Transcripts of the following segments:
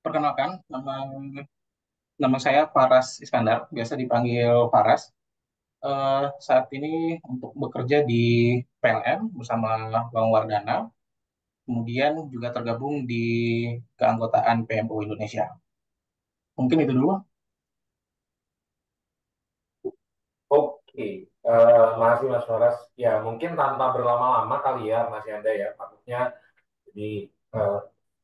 Perkenalkan, nama saya Faras Iskandar, biasa dipanggil Faras. Saat ini untuk bekerja di PLN bersama Bang Wardana, kemudian juga tergabung di keanggotaan PMO Indonesia. Mungkin itu dulu. Oke, makasih Mas Horas. Ya, mungkin tanpa berlama-lama kali ya, masih ada ya. Takutnya jadi eh,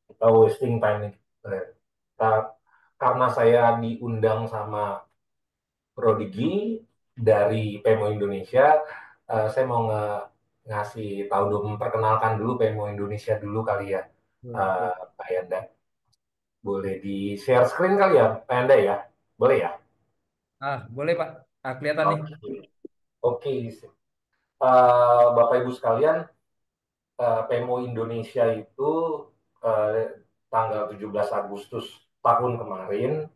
kita wasting time nih. Eh, ta- karena saya diundang sama Prodigi dari PMO Indonesia, saya mau ngasih tahu dulu, memperkenalkan dulu PMO Indonesia dulu kali ya, Boleh, boleh. Pak Yanda. Boleh di share screen kali ya, Pak Yanda ya? Boleh ya? Boleh Pak. Kelihatan nih. Oke, oke. Bapak Ibu sekalian, PMO Indonesia itu tanggal 17 Agustus tahun kemarin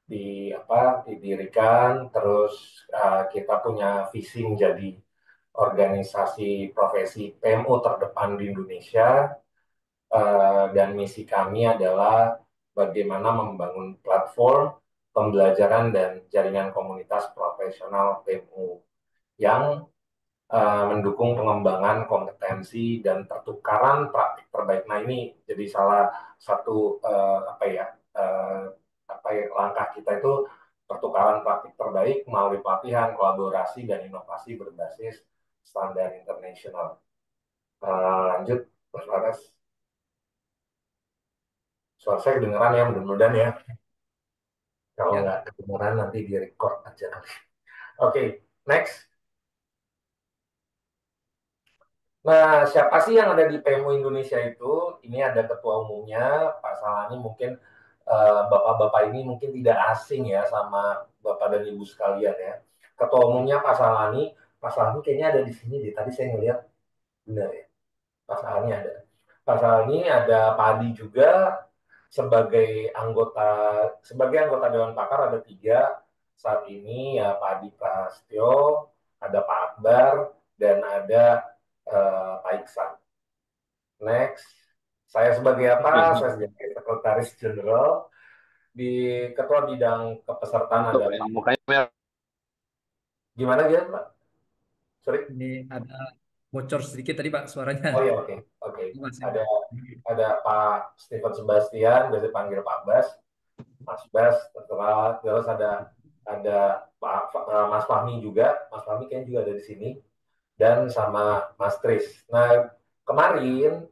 didirikan, terus kita punya visi menjadi organisasi profesi PMO terdepan di Indonesia. Dan misi kami adalah bagaimana membangun platform pembelajaran dan jaringan komunitas profesional PMO yang mendukung pengembangan kompetensi dan pertukaran praktik terbaik. Nah, ini jadi salah satu uh, langkah kita itu pertukaran praktik terbaik melalui pelatihan, kolaborasi dan inovasi berbasis standar internasional. Lanjut, Mas Laras. Suara saya kedengeran ya, mudah-mudahan ya. Kalau Ya, nggak kedengeran nanti di record aja. Oke, next. Nah, siapa sih yang ada di PMU Indonesia itu? Ini ada ketua umumnya, Pak Salani. Mungkin bapak-bapak ini mungkin tidak asing ya sama bapak dan ibu sekalian ya. Ketua umumnya Pak Salani. Pak Salani kayaknya ada di sini deh. Tadi saya ngeliat benar ya. Pak Salani ada. Pak Salani ada Pak Adi juga sebagai anggota Dewan Pakar ada tiga saat ini ya, Pak Adi Prasetyo, ada Pak Akbar, dan ada Pak Iksan. Next, saya sebagai Oke, apa? Saya siap. sebagai Sekretaris Jenderal di Ketua Bidang Kepesertaan Tuh, ada yang Pak. mukanya merah. Gimana gitu Pak? Sorry. ini ada bocor sedikit tadi Pak suaranya. Oh ya, oke, oke. Masih. Ada Pak Stephen Sebastian, biasa panggil Pak Bas, Mas Bas, terus ada Mas Fahmi juga, Mas Fahmi kayaknya juga ada di sini, dan sama Mas Tris. Nah, kemarin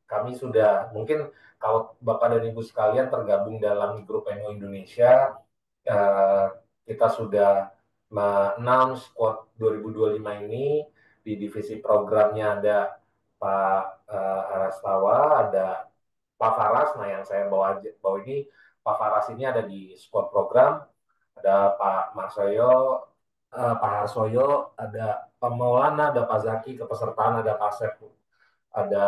kami sudah, mungkin kalau Bapak dan Ibu sekalian tergabung dalam grup NU Indonesia, eh, kita sudah announce Squad 2025 ini. Di divisi programnya ada Pak Arastawa, ada Pak Faras. Nah, yang saya bawa ini, Pak Faras ini ada di squad program, ada Pak Marsoyo, Pak Harsoyo, ada Pak Maulana, ada Pak Zaki, kepesertaan ada Pak Sep, ada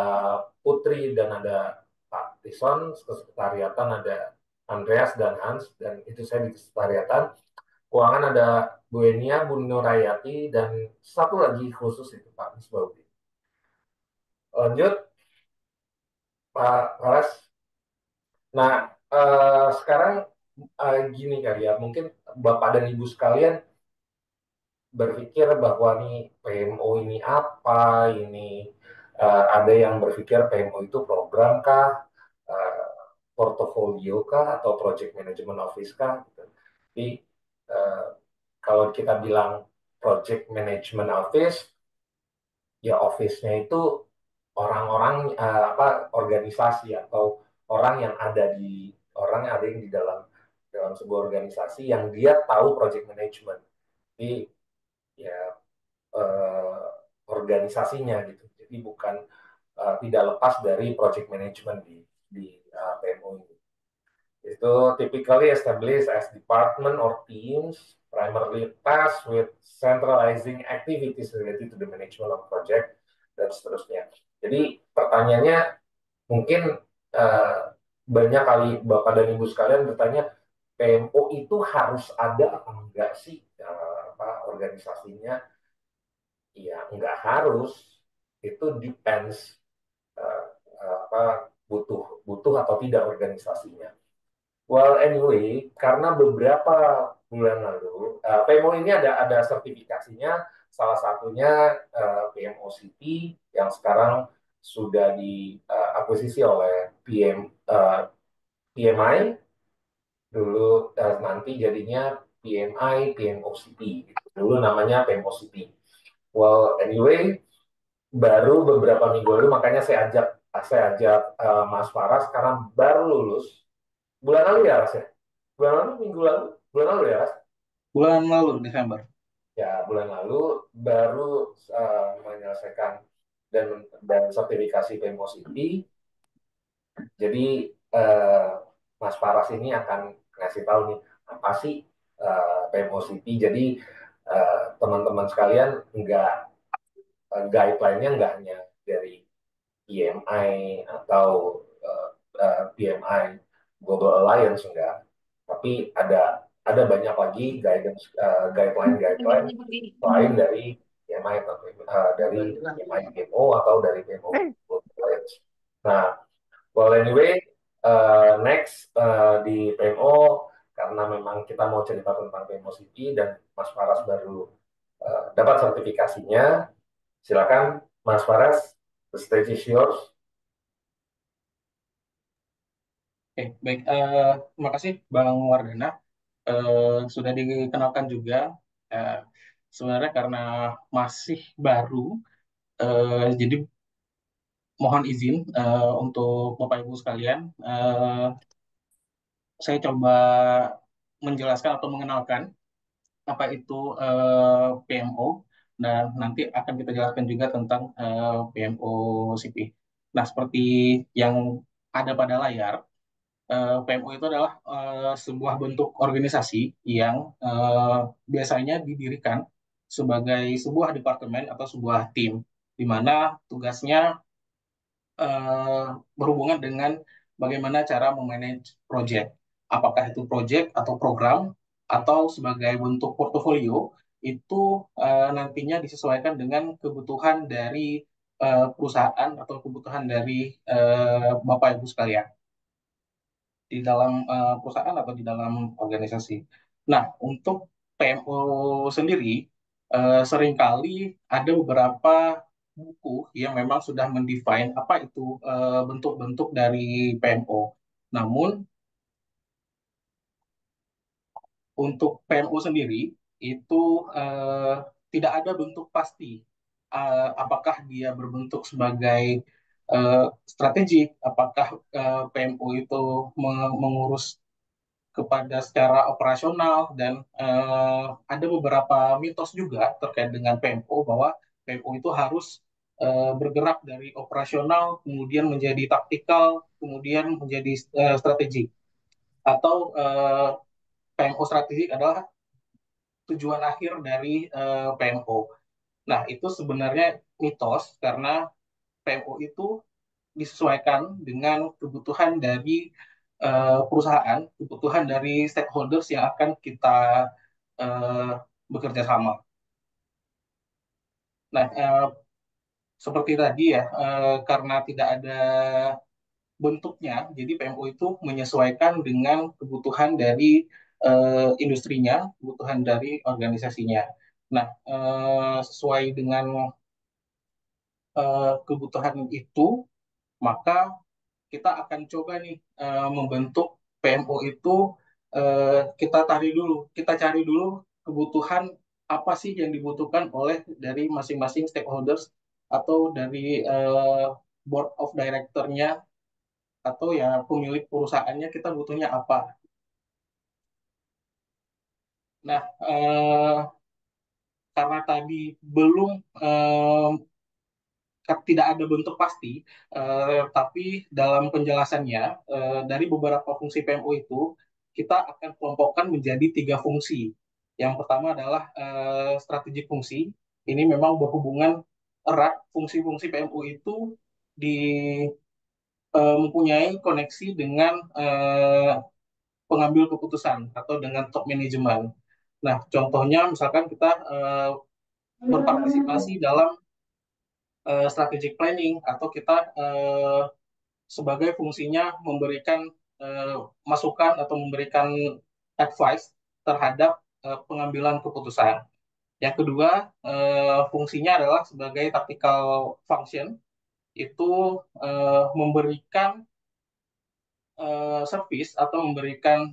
Putri, dan ada Pak Tison, kesekretariatan ada Andreas dan Hans, dan itu saya di kesekretariatan. Keuangan ada Bu Enia, Bu Nurayati, dan satu lagi khusus itu Pak Misbahudin. Lanjut, Pak Faras. Nah, sekarang gini kali ya, mungkin Bapak dan Ibu sekalian berpikir bahwa nih PMO ini apa, ini ada yang berpikir PMO itu program kah, eh, portofolio kah, atau project management office kah, gitu. Jadi eh, kalau kita bilang project management office, ya office-nya itu orang-orang organisasi atau orang yang ada yang di dalam dalam sebuah organisasi yang dia tahu project management. Jadi ya eh, organisasinya gitu. Jadi bukan tidak lepas dari project management di PMO ini. Itu typically established as department or teams primarily tasked with centralizing activities related to the management of project dan seterusnya. Jadi pertanyaannya mungkin uh, banyak kali Bapak dan Ibu sekalian bertanya, PMO itu harus ada apa enggak sih organisasinya? Ya enggak harus, itu depends uh, apa butuh butuh atau tidak organisasinya. Well, anyway, karena beberapa bulan lalu, PMO ini ada sertifikasinya, salah satunya PMOCP yang sekarang sudah diakuisisi oleh PMI, dulu nanti jadinya PMI, PMOCP. Gitu. Dulu namanya PMOCP. Well, anyway, baru beberapa minggu lalu, makanya saya ajak Mas Faras karena baru lulus bulan lalu ya, Ras ya? Bulan lalu, minggu lalu, bulan lalu ya, Ras? Bulan lalu Desember. Ya, bulan lalu baru menyelesaikan dan sertifikasi PMOCP. Jadi Mas Paras ini akan ngasih tahu nih apa sih PMOCP. Jadi teman-teman sekalian guideline-nya nggak hanya dari PMI atau PMI Global Alliance enggak, tapi ada banyak lagi guideline lain dari PMI atau dari PMI PMO atau dari PMO Global Alliance. Nah, well anyway, next di PMO karena memang kita mau cerita tentang PMO City dan Mas Faras baru dapat sertifikasinya. Silakan Mas Faras, the stage is yours. Oke, baik. Terima kasih Bang Wardana. Sudah dikenalkan juga. Eh, Sebenarnya karena masih baru, jadi mohon izin untuk Bapak Ibu sekalian. Saya coba menjelaskan atau mengenalkan apa itu PMO dan nanti akan kita jelaskan juga tentang PMO CP. Nah, seperti yang ada pada layar, PMO itu adalah sebuah bentuk organisasi yang biasanya didirikan sebagai sebuah departemen atau sebuah tim, di mana tugasnya eh, berhubungan dengan bagaimana cara memanage project. Apakah itu project atau program atau sebagai bentuk portofolio itu nantinya disesuaikan dengan kebutuhan dari perusahaan atau kebutuhan dari Bapak Ibu sekalian di dalam perusahaan atau di dalam organisasi. Nah, untuk PMO sendiri seringkali ada beberapa buku yang memang sudah mendefine apa itu bentuk-bentuk dari PMO. Namun untuk PMO sendiri itu eh, tidak ada bentuk pasti. Apakah dia berbentuk sebagai strategik, apakah PMO itu mengurus kepada secara operasional dan ada beberapa mitos juga terkait dengan PMO bahwa PMO itu harus bergerak dari operasional kemudian menjadi taktikal kemudian menjadi strategik atau PMO strategik adalah tujuan akhir dari PMO. Nah, itu sebenarnya mitos karena PMO itu disesuaikan dengan kebutuhan dari perusahaan, kebutuhan dari stakeholders yang akan kita uh, bekerja sama. Nah, seperti tadi ya, karena tidak ada bentuknya, jadi PMO itu menyesuaikan dengan kebutuhan dari industrinya, kebutuhan dari organisasinya. Nah, sesuai dengan kebutuhan itu, maka kita akan coba nih membentuk PMO itu kita cari dulu kebutuhan apa sih yang dibutuhkan oleh dari masing-masing stakeholders atau dari board of director-nya atau ya pemilik perusahaannya kita butuhnya apa. Nah, karena tadi belum tidak ada bentuk pasti, tapi dalam penjelasannya dari beberapa fungsi PMO itu kita akan kelompokkan menjadi tiga fungsi. Yang pertama adalah strategi fungsi. Ini memang berhubungan erat fungsi-fungsi PMO itu di mempunyai koneksi dengan pengambil keputusan atau dengan top manajemen. Nah, contohnya misalkan kita berpartisipasi dalam strategic planning atau kita sebagai fungsinya memberikan eh, masukan atau memberikan advice terhadap pengambilan keputusan. Yang kedua, fungsinya adalah sebagai tactical function, itu memberikan service atau memberikan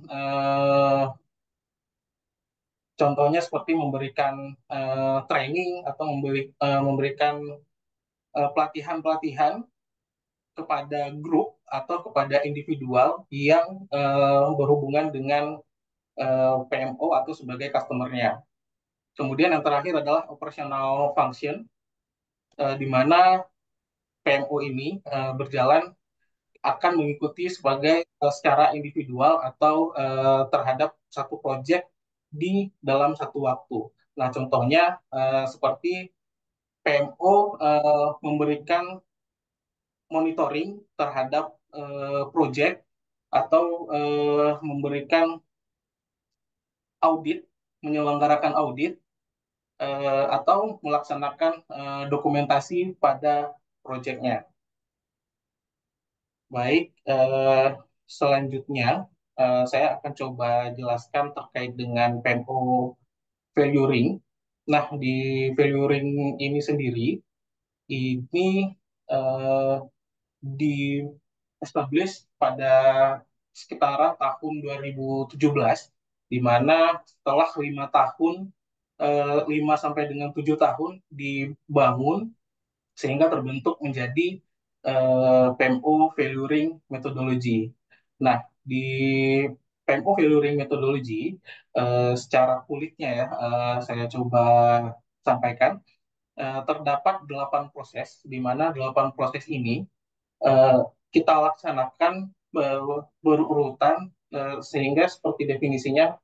contohnya seperti memberikan training atau memberikan pelatihan-pelatihan kepada grup atau kepada individual yang berhubungan dengan PMO atau sebagai customer-nya. Kemudian yang terakhir adalah operational function, di mana PMO ini berjalan akan mengikuti sebagai secara individual atau terhadap satu proyek di dalam satu waktu. Nah, contohnya seperti PMO memberikan monitoring terhadap proyek atau memberikan audit, menyelenggarakan audit atau melaksanakan dokumentasi pada proyeknya. Baik, selanjutnya saya akan coba jelaskan terkait dengan PMO value ring. Nah, di value ring ini sendiri, ini eh, di establish pada sekitaran tahun 2017, di mana setelah 5 tahun, 5 sampai dengan 7 tahun dibangun sehingga terbentuk menjadi PMO Valuing Methodology. Nah, di PMO Valuing Methodology, secara kulitnya ya, saya coba sampaikan, terdapat 8 proses, di mana 8 proses ini eh, kita laksanakan berurutan sehingga seperti definisinya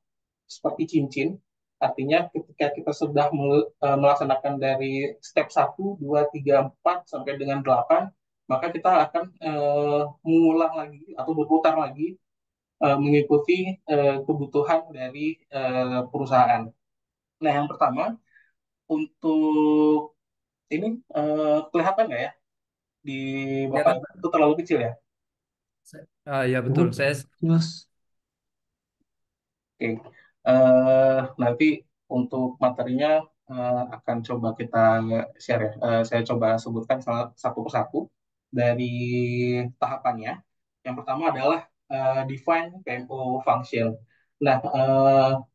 seperti cincin. Artinya ketika kita sudah melaksanakan dari step 1, 2, 3, 4 sampai dengan 8, maka kita akan mengulang lagi atau berputar lagi mengikuti kebutuhan dari perusahaan. Nah, yang pertama, untuk ini kelihatan nggak ya di Bapak Kelihatan, Pak. itu terlalu kecil ya? Ya betul. Yes. Oke, nanti untuk materinya akan coba kita share ya. Saya coba sebutkan satu persatu dari tahapannya. Yang pertama adalah define PMO function. Nah,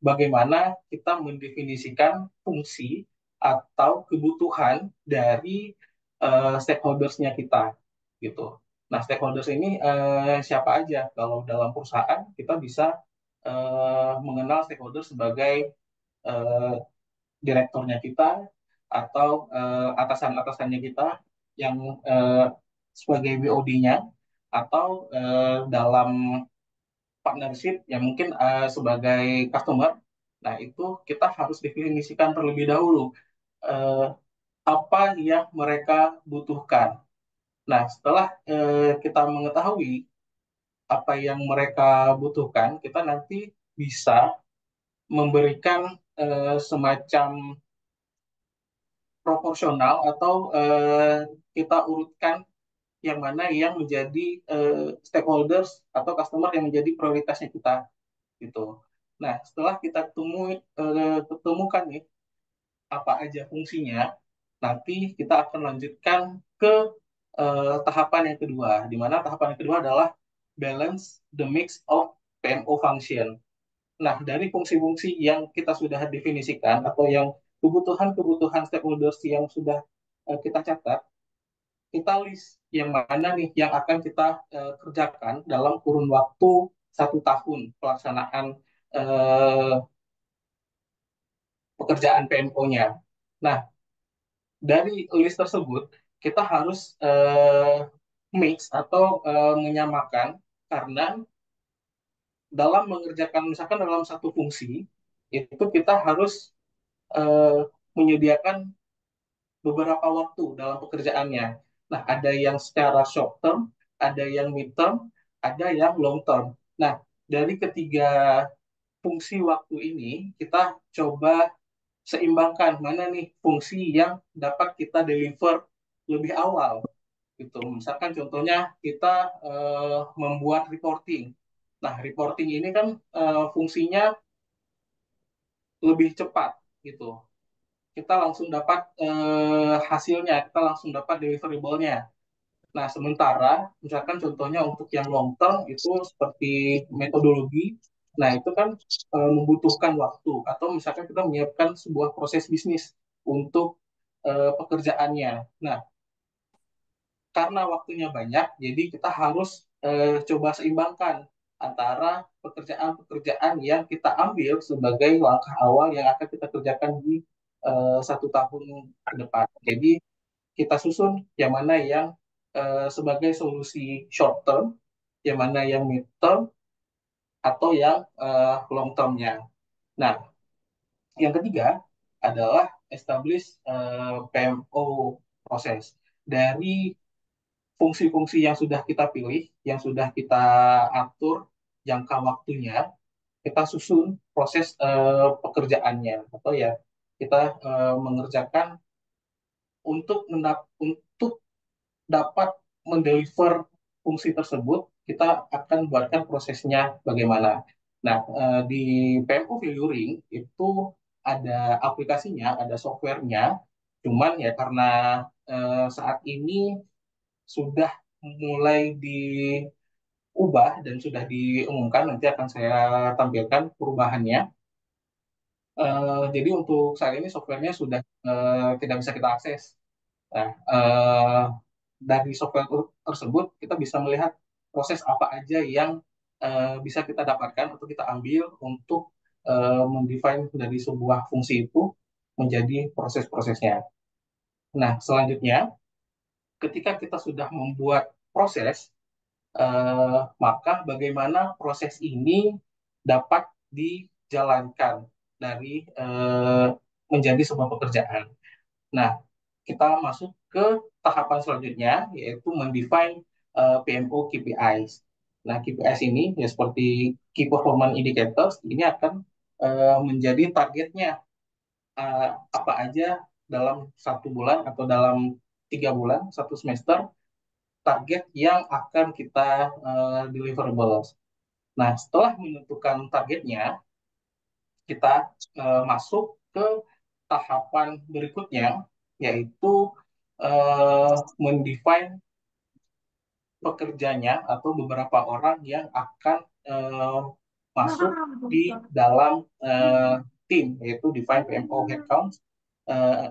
bagaimana kita mendefinisikan fungsi atau kebutuhan dari stakeholders-nya kita, gitu. Nah, stakeholders ini siapa aja? Kalau dalam perusahaan kita bisa mengenal stakeholder sebagai eh, direkturnya kita atau atasan-atasannya kita yang eh, sebagai BOD-nya atau dalam partnership yang mungkin sebagai customer. Nah, itu kita harus definisikan terlebih dahulu eh, apa yang mereka butuhkan. Nah, setelah kita mengetahui apa yang mereka butuhkan, kita nanti bisa memberikan semacam proporsional atau kita urutkan yang mana yang menjadi stakeholders atau customer yang menjadi prioritasnya kita gitu. Nah, setelah kita ketemukan nih apa aja fungsinya, nanti kita akan lanjutkan ke tahapan yang kedua, di mana tahapan yang kedua adalah balance the mix of PMO function. Nah, dari fungsi-fungsi yang kita sudah definisikan atau yang kebutuhan-kebutuhan stakeholders yang sudah kita catat, kita list yang mana nih yang akan kita kerjakan dalam kurun waktu 1 tahun pelaksanaan eh, pekerjaan PMO-nya. Nah, dari list tersebut kita harus mix atau menyamakan karena dalam mengerjakan misalkan dalam satu fungsi itu kita harus eh, menyediakan beberapa waktu dalam pekerjaannya. Nah, ada yang secara short term, ada yang mid term, ada yang long term. Nah, dari ketiga fungsi waktu ini, kita coba seimbangkan mana nih fungsi yang dapat kita deliver lebih awal. gitu. Misalkan contohnya kita membuat reporting. Nah, reporting ini kan fungsinya lebih cepat gitu. Kita langsung dapat hasilnya, kita langsung dapat deliverable-nya. Nah, sementara misalkan contohnya untuk yang long term itu seperti metodologi, nah itu kan membutuhkan waktu atau misalkan kita menyiapkan sebuah proses bisnis untuk pekerjaannya. Nah, karena waktunya banyak, jadi kita harus coba seimbangkan antara pekerjaan-pekerjaan yang kita ambil sebagai langkah awal yang akan kita kerjakan di 1 tahun ke depan. Jadi kita susun yang mana yang sebagai solusi short term, yang mana yang mid term, atau yang long termnya. Nah, yang ketiga adalah establish PMO proses. Dari fungsi-fungsi yang sudah kita pilih, yang sudah kita atur jangka waktunya, kita susun proses pekerjaannya atau ya kita mengerjakan untuk dapat mendeliver fungsi tersebut, kita akan buatkan prosesnya bagaimana. Nah, di PMO Valuing itu ada aplikasinya, ada softwarenya, cuman ya karena saat ini sudah mulai diubah dan sudah diumumkan, nanti akan saya tampilkan perubahannya. Jadi untuk saat ini softwarenya sudah tidak bisa kita akses. Nah, dari software tersebut kita bisa melihat proses apa aja yang bisa kita dapatkan atau kita ambil untuk mendefine dari sebuah fungsi itu menjadi proses-prosesnya. Nah, selanjutnya ketika kita sudah membuat proses, maka bagaimana proses ini dapat dijalankan dari menjadi sebuah pekerjaan. Nah, kita masuk ke tahapan selanjutnya, yaitu mendefine PMO KPIs. Nah, KPIs ini ya seperti Key Performance Indicators, ini akan menjadi targetnya apa aja dalam 1 bulan atau dalam 3 bulan, 1 semester, target yang akan kita deliverables. Nah, setelah menentukan targetnya, kita masuk ke tahapan berikutnya, yaitu mendefine pekerjanya atau beberapa orang yang akan masuk di dalam tim, yaitu define PMO headcount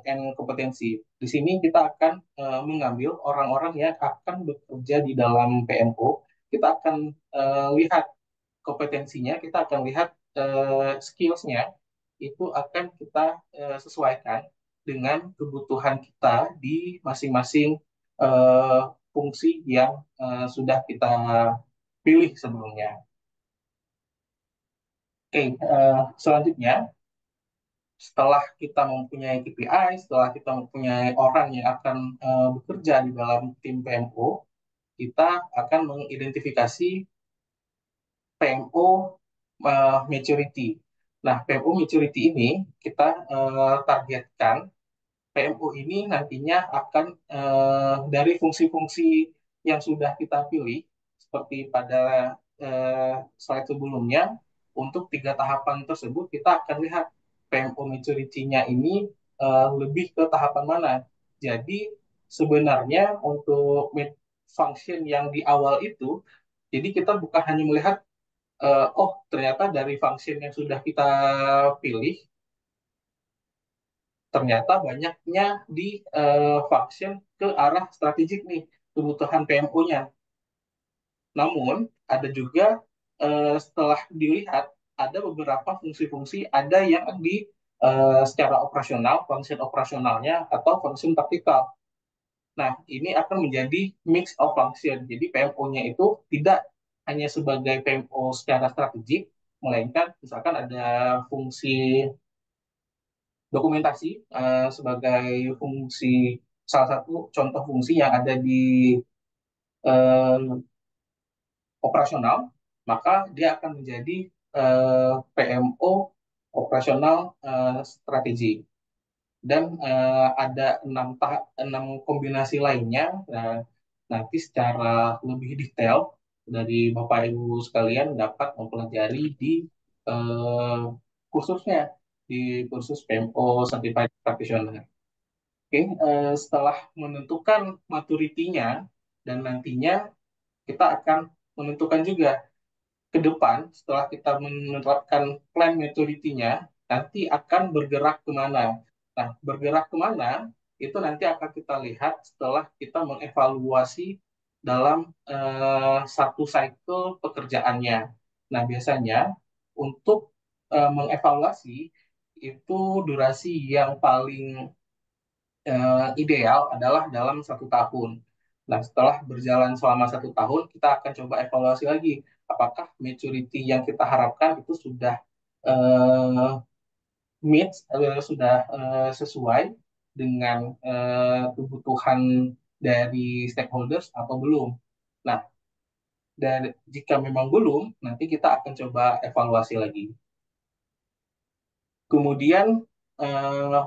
and kompetensi. Di sini kita akan mengambil orang-orang yang akan bekerja di dalam PMO. Kita akan lihat kompetensinya, kita akan lihat skillsnya, itu akan kita sesuaikan dengan kebutuhan kita di masing-masing uh, fungsi yang sudah kita pilih sebelumnya. Oke, selanjutnya setelah kita mempunyai KPI, setelah kita mempunyai orang yang akan bekerja di dalam tim PMO, kita akan mengidentifikasi PMO maturity. Nah, PMO maturity ini kita targetkan PMO ini nantinya akan dari fungsi-fungsi yang sudah kita pilih, seperti pada slide sebelumnya, untuk 3 tahapan tersebut kita akan lihat PMO maturity-nya ini lebih ke tahapan mana. Jadi sebenarnya untuk function yang di awal itu, jadi kita bukan hanya melihat oh ternyata dari function yang sudah kita pilih ternyata banyaknya di function ke arah strategik nih kebutuhan PMO-nya. Namun ada juga setelah dilihat ada beberapa fungsi-fungsi ada yang di secara operasional, function operasionalnya atau function taktikal. Nah, ini akan menjadi mix of function. Jadi PMO-nya itu tidak hanya sebagai PMO secara strategik, melainkan misalkan ada fungsi dokumentasi sebagai fungsi salah satu contoh fungsi yang ada di eh, operasional, maka dia akan menjadi PMO operasional strategi. Dan ada 6 kombinasi lainnya. Nah, nanti secara lebih detail dari Bapak Ibu sekalian dapat mempelajari di eh, kursusnya, di kursus PMO Certified Practitioner. Oke, setelah menentukan maturitinya dan nantinya kita akan menentukan juga ke depan setelah kita menerapkan plan maturity-nya nanti akan bergerak kemana. Nah, bergerak kemana itu nanti akan kita lihat setelah kita mengevaluasi dalam satu cycle pekerjaannya. Nah, biasanya untuk mengevaluasi itu durasi yang paling ideal adalah dalam 1 tahun. Nah, setelah berjalan selama 1 tahun, kita akan coba evaluasi lagi. Apakah maturity yang kita harapkan itu sudah uh, meet, sudah sesuai dengan kebutuhan dari stakeholders atau belum. Nah, dan jika memang belum, nanti kita akan coba evaluasi lagi. Kemudian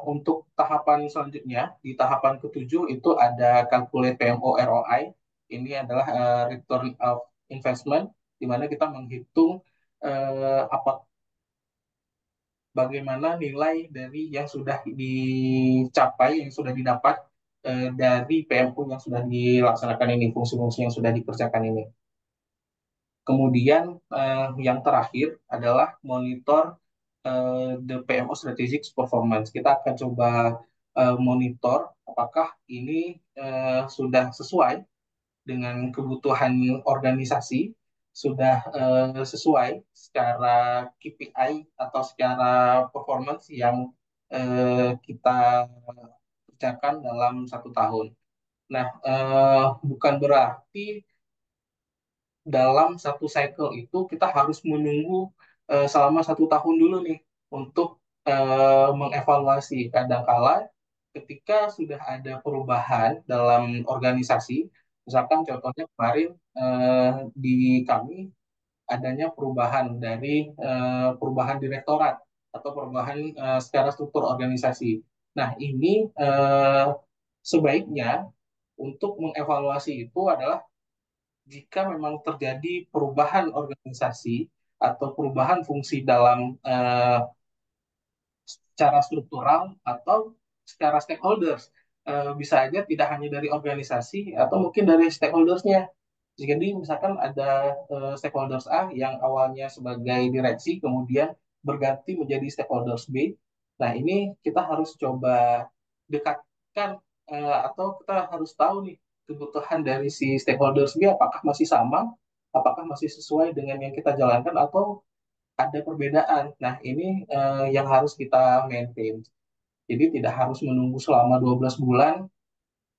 untuk tahapan selanjutnya, di tahapan ketujuh itu ada calculate PMO ROI. Ini adalah return of investment, di mana kita menghitung apa bagaimana nilai dari yang sudah dicapai, yang sudah didapat dari PMO yang sudah dilaksanakan ini, fungsi-fungsi yang sudah dikerjakan ini. Kemudian yang terakhir adalah monitor the PMO Strategic Performance. Kita akan coba monitor apakah ini sudah sesuai dengan kebutuhan organisasi, sudah sesuai secara KPI atau secara performance yang kita kerjakan dalam 1 tahun. Nah, bukan berarti dalam satu cycle itu kita harus menunggu selama 1 tahun dulu nih untuk mengevaluasi. Kadangkala ketika sudah ada perubahan dalam organisasi, misalkan contohnya kemarin di kami adanya perubahan dari perubahan direktorat atau perubahan secara struktur organisasi. Nah, ini sebaiknya untuk mengevaluasi itu adalah jika memang terjadi perubahan organisasi atau perubahan fungsi dalam secara struktural atau secara stakeholders. Bisa aja tidak hanya dari organisasi atau mungkin dari stakeholdersnya. Jadi misalkan ada stakeholders A yang awalnya sebagai direksi kemudian berganti menjadi stakeholders B. Nah, ini kita harus coba dekatkan atau kita harus tahu nih kebutuhan dari si stakeholders B apakah masih sama, apakah masih sesuai dengan yang kita jalankan atau ada perbedaan. Nah, ini yang harus kita maintain. Jadi tidak harus menunggu selama 12 bulan,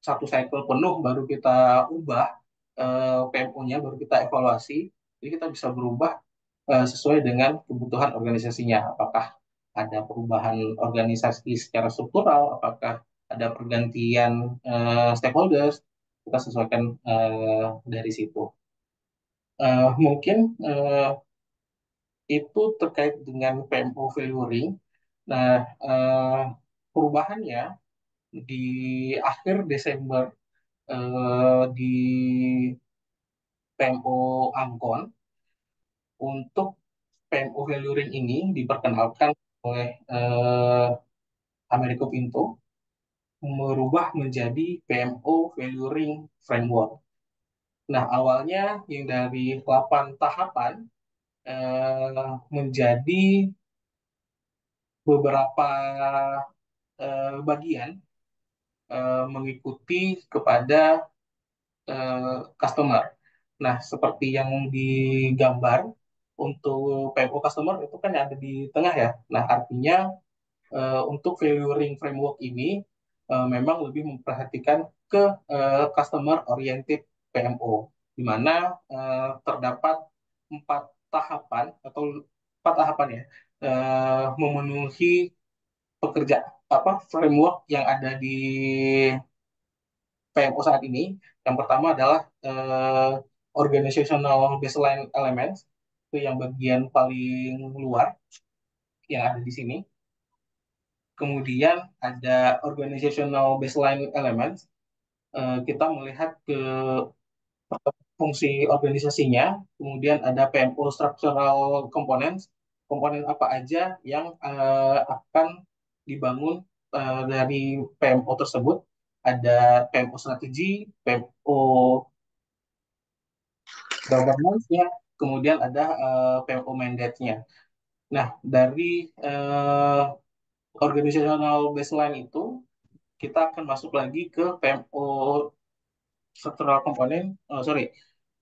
satu cycle penuh baru kita ubah PMO-nya, baru kita evaluasi. Jadi kita bisa berubah sesuai dengan kebutuhan organisasinya. Apakah ada perubahan organisasi secara struktural, apakah ada pergantian stakeholders, kita sesuaikan dari situ. Mungkin itu terkait dengan PMO valuing. Nah, perubahannya di akhir Desember di PMO Angkon untuk PMO valuing ini diperkenalkan oleh Americo Pinto merubah menjadi PMO valuing framework. Nah, awalnya yang dari 8 tahapan menjadi beberapa bagian mengikuti kepada customer. Nah, seperti yang digambar untuk PMO customer itu kan ada di tengah ya. Nah, artinya untuk valuing framework ini memang lebih memperhatikan ke customer oriented PMO, di mana terdapat 4 tahapan atau 4 tahapan ya memenuhi pekerja apa framework yang ada di PMO saat ini. Yang pertama adalah organizational baseline elements, itu yang bagian paling luar yang ada di sini. Kemudian ada organizational baseline elements, kita melihat ke fungsi organisasinya, kemudian ada PMO structural components, komponen apa aja yang akan dibangun dari PMO tersebut. Ada PMO strategi, PMO governance-nya, kemudian ada PMO mandate-nya. Nah, dari organizational baseline itu, kita akan masuk lagi ke PMO structural component, sorry,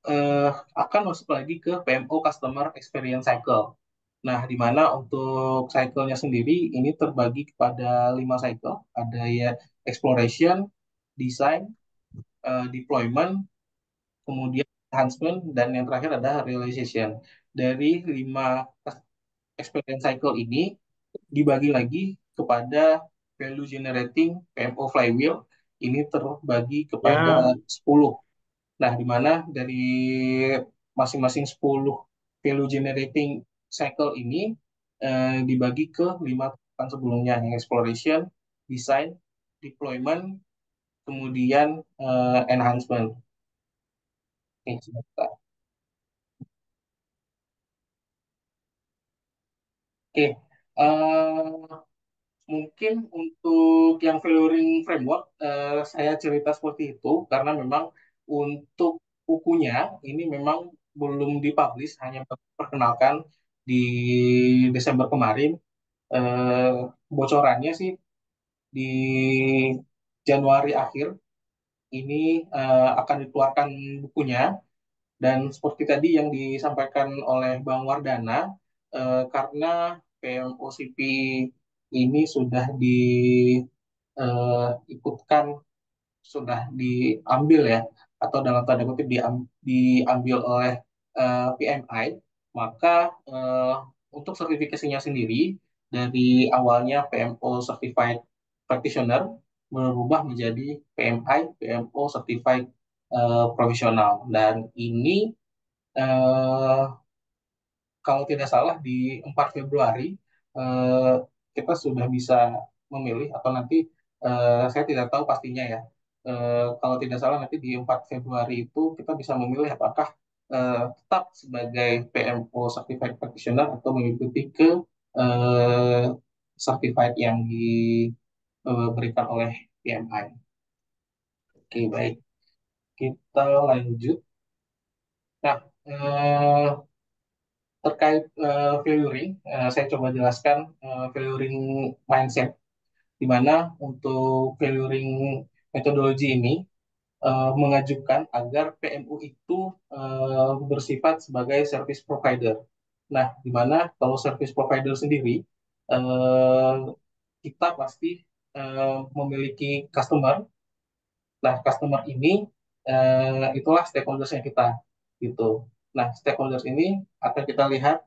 eh, akan masuk lagi ke PMO Customer Experience Cycle. Nah, di mana untuk cycle-nya sendiri ini terbagi kepada 5 cycle. Ada ya exploration, design, deployment, kemudian enhancement, dan yang terakhir ada realization. Dari 5 experience cycle ini dibagi lagi kepada value generating PMO flywheel. Ini terbagi kepada Ya, 10. Nah, di mana dari masing-masing 10 value generating cycle ini dibagi ke 5 tahapan sebelumnya, yang exploration, design, deployment, kemudian enhancement. Oke, sebentar. Oke, mungkin untuk yang Failoring Framework, saya cerita seperti itu karena memang untuk bukunya ini memang belum dipublish, hanya diperkenalkan di Desember kemarin. Eh, Bocorannya sih di Januari akhir ini akan dikeluarkan bukunya. Dan seperti tadi yang disampaikan oleh Bang Wardana, karena PMOCP ini sudah diikutkan, sudah diambil ya, atau dalam tanda kutip diambil oleh PMI, maka untuk sertifikasinya sendiri dari awalnya PMO Certified Practitioner berubah menjadi PMI PMO Certified Professional, dan ini eh, kalau tidak salah di 4 Februari eh, kita sudah bisa memilih, atau nanti saya tidak tahu pastinya ya. Kalau tidak salah nanti di 4 Februari itu kita bisa memilih apakah tetap sebagai PMO Certified Practitioner atau mengikuti ke eh, Certified yang diberikan oleh PMI. Oke, baik. Kita lanjut. Nah, terkait valuing, saya coba jelaskan valuing mindset, di mana untuk valuing metodologi ini mengajukan agar PMU itu bersifat sebagai service provider. Nah, di mana kalau service provider sendiri, eh, kita pasti memiliki customer. Nah, customer ini itulah stakeholders-nya kita, gitu. Nah, stakeholders ini akan kita lihat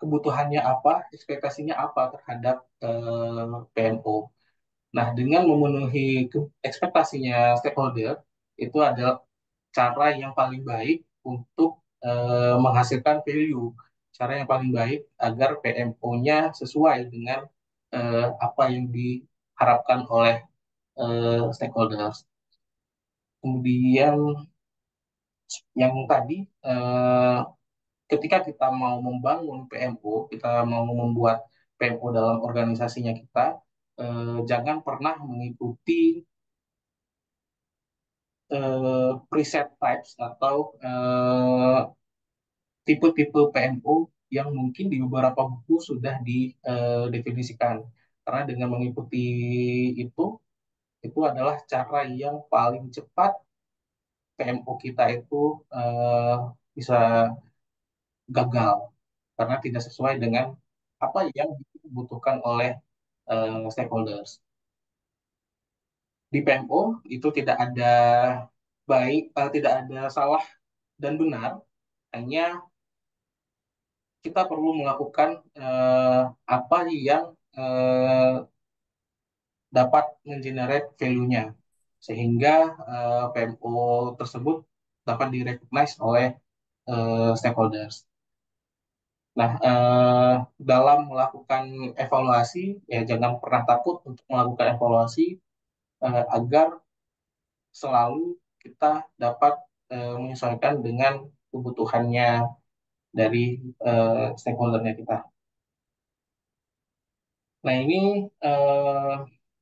kebutuhannya apa, ekspektasinya apa terhadap PMO. Nah, dengan memenuhi ekspektasinya stakeholder, itu adalah cara yang paling baik untuk menghasilkan value. Cara yang paling baik agar PMO-nya sesuai dengan apa yang diharapkan oleh stakeholders. Kemudian yang tadi, ketika kita mau membangun PMO, kita mau membuat PMO dalam organisasinya kita, jangan pernah mengikuti preset types atau tipe-tipe PMO yang mungkin di beberapa buku sudah didefinisikan. Karena dengan mengikuti itu, itu adalah cara yang paling cepat PMO kita itu eh, bisa gagal karena tidak sesuai dengan apa yang dibutuhkan oleh stakeholders. Di PMO itu tidak ada baik, tidak ada salah dan benar, hanya kita perlu melakukan apa yang eh, dapat mengenerate value-nya, sehingga PMO tersebut dapat direcognize oleh stakeholders. Nah, dalam melakukan evaluasi, ya jangan pernah takut untuk melakukan evaluasi agar selalu kita dapat menyesuaikan dengan kebutuhannya dari stakeholdernya kita. Nah, ini eh,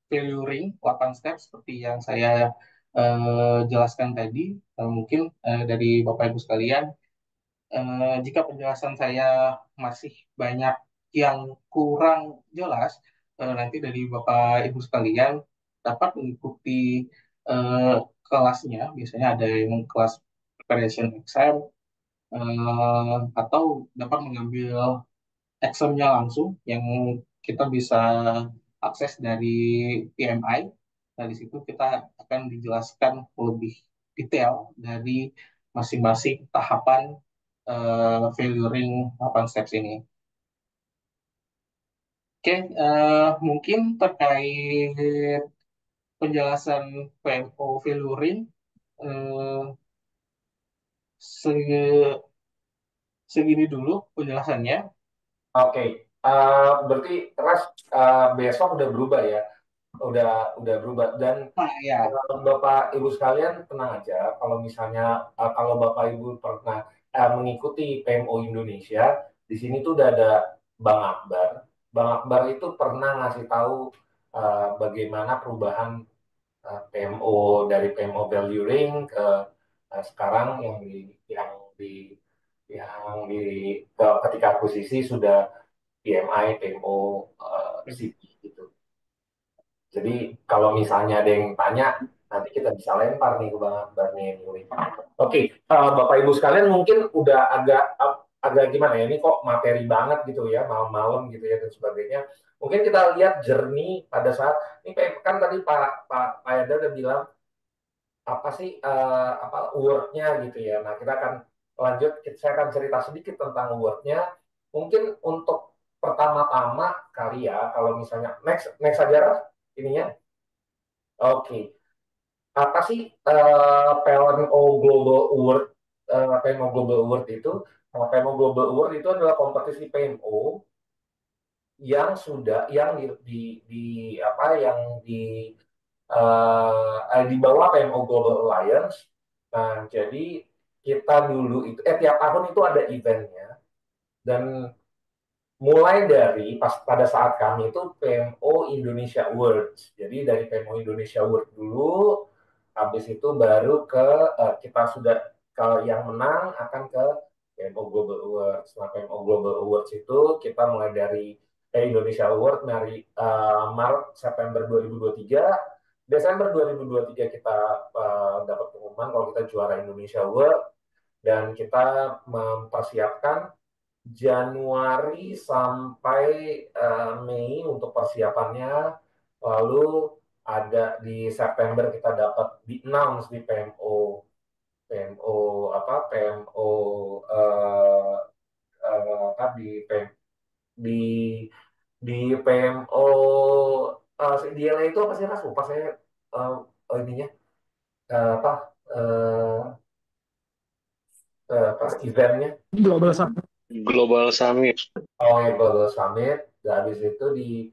value ring 8 step seperti yang saya jelaskan tadi. Mungkin dari Bapak Ibu sekalian, jika penjelasan saya masih banyak yang kurang jelas, nanti dari Bapak Ibu sekalian dapat mengikuti eh, kelasnya. Biasanya ada yang kelas preparation exam, atau dapat mengambil examnya langsung yang kita bisa akses dari PMI. Nah, di situ kita akan dijelaskan lebih detail dari masing-masing tahapan value ring 8 steps ini. Oke, mungkin terkait penjelasan PMO value ring, eh, se- segini dulu penjelasannya. Oke, berarti Ras besok udah berubah ya, udah berubah. Dan Nah, ya, Bapak Ibu sekalian tenang aja, kalau misalnya kalau Bapak Ibu pernah mengikuti PMO Indonesia, di sini tuh udah ada Bang Akbar. Bang Akbar itu pernah ngasih tahu bagaimana perubahan PMO dari PMO Value Ring ke sekarang di yang di ketika akuisisi sudah PMI, PMO, CP gitu. Jadi kalau misalnya ada yang tanya, nanti kita bisa lempar nih ke Bang Akbar nih. Oke, Bapak Ibu sekalian mungkin udah agak gimana ya, ini kok materi banget gitu ya, malam-malam gitu ya dan sebagainya. Mungkin kita lihat jernih pada saat ini kan tadi Pak Eda udah bilang apa sih apa wordnya gitu ya. Nah kita akan lanjut, saya akan cerita sedikit tentang wordnya. Mungkin untuk pertama-tama kali ya, kalau misalnya next next aja Raf, ininya. Oke, apa sih PLMO Global Award? PMO Global Award itu, PMO Global Award itu adalah kompetisi PMO yang apa yang di bawah PMO Global Alliance. Nah, jadi kita dulu itu tiap tahun itu ada eventnya dan mulai dari pada saat kami itu PMO Indonesia Awards. Jadi dari PMO Indonesia Awards dulu, habis itu baru ke kita sudah kalau yang menang akan ke PMO Global Awards. Nah, PMO Global Awards itu kita mulai dari Indonesia Award dari Maret September 2023. Desember 2023 kita dapat pengumuman kalau kita juara Indonesia Award dan kita mempersiapkan Januari sampai Mei untuk persiapannya. Lalu ada di September kita dapat di announce di PMO PMO apa PMO apa di di PMO di LA itu apa sih Mas? Lupa saya ininya apa eh, pas eventnya. Global Summit. Global Summit. Oh ya Global Summit. Dan habis itu di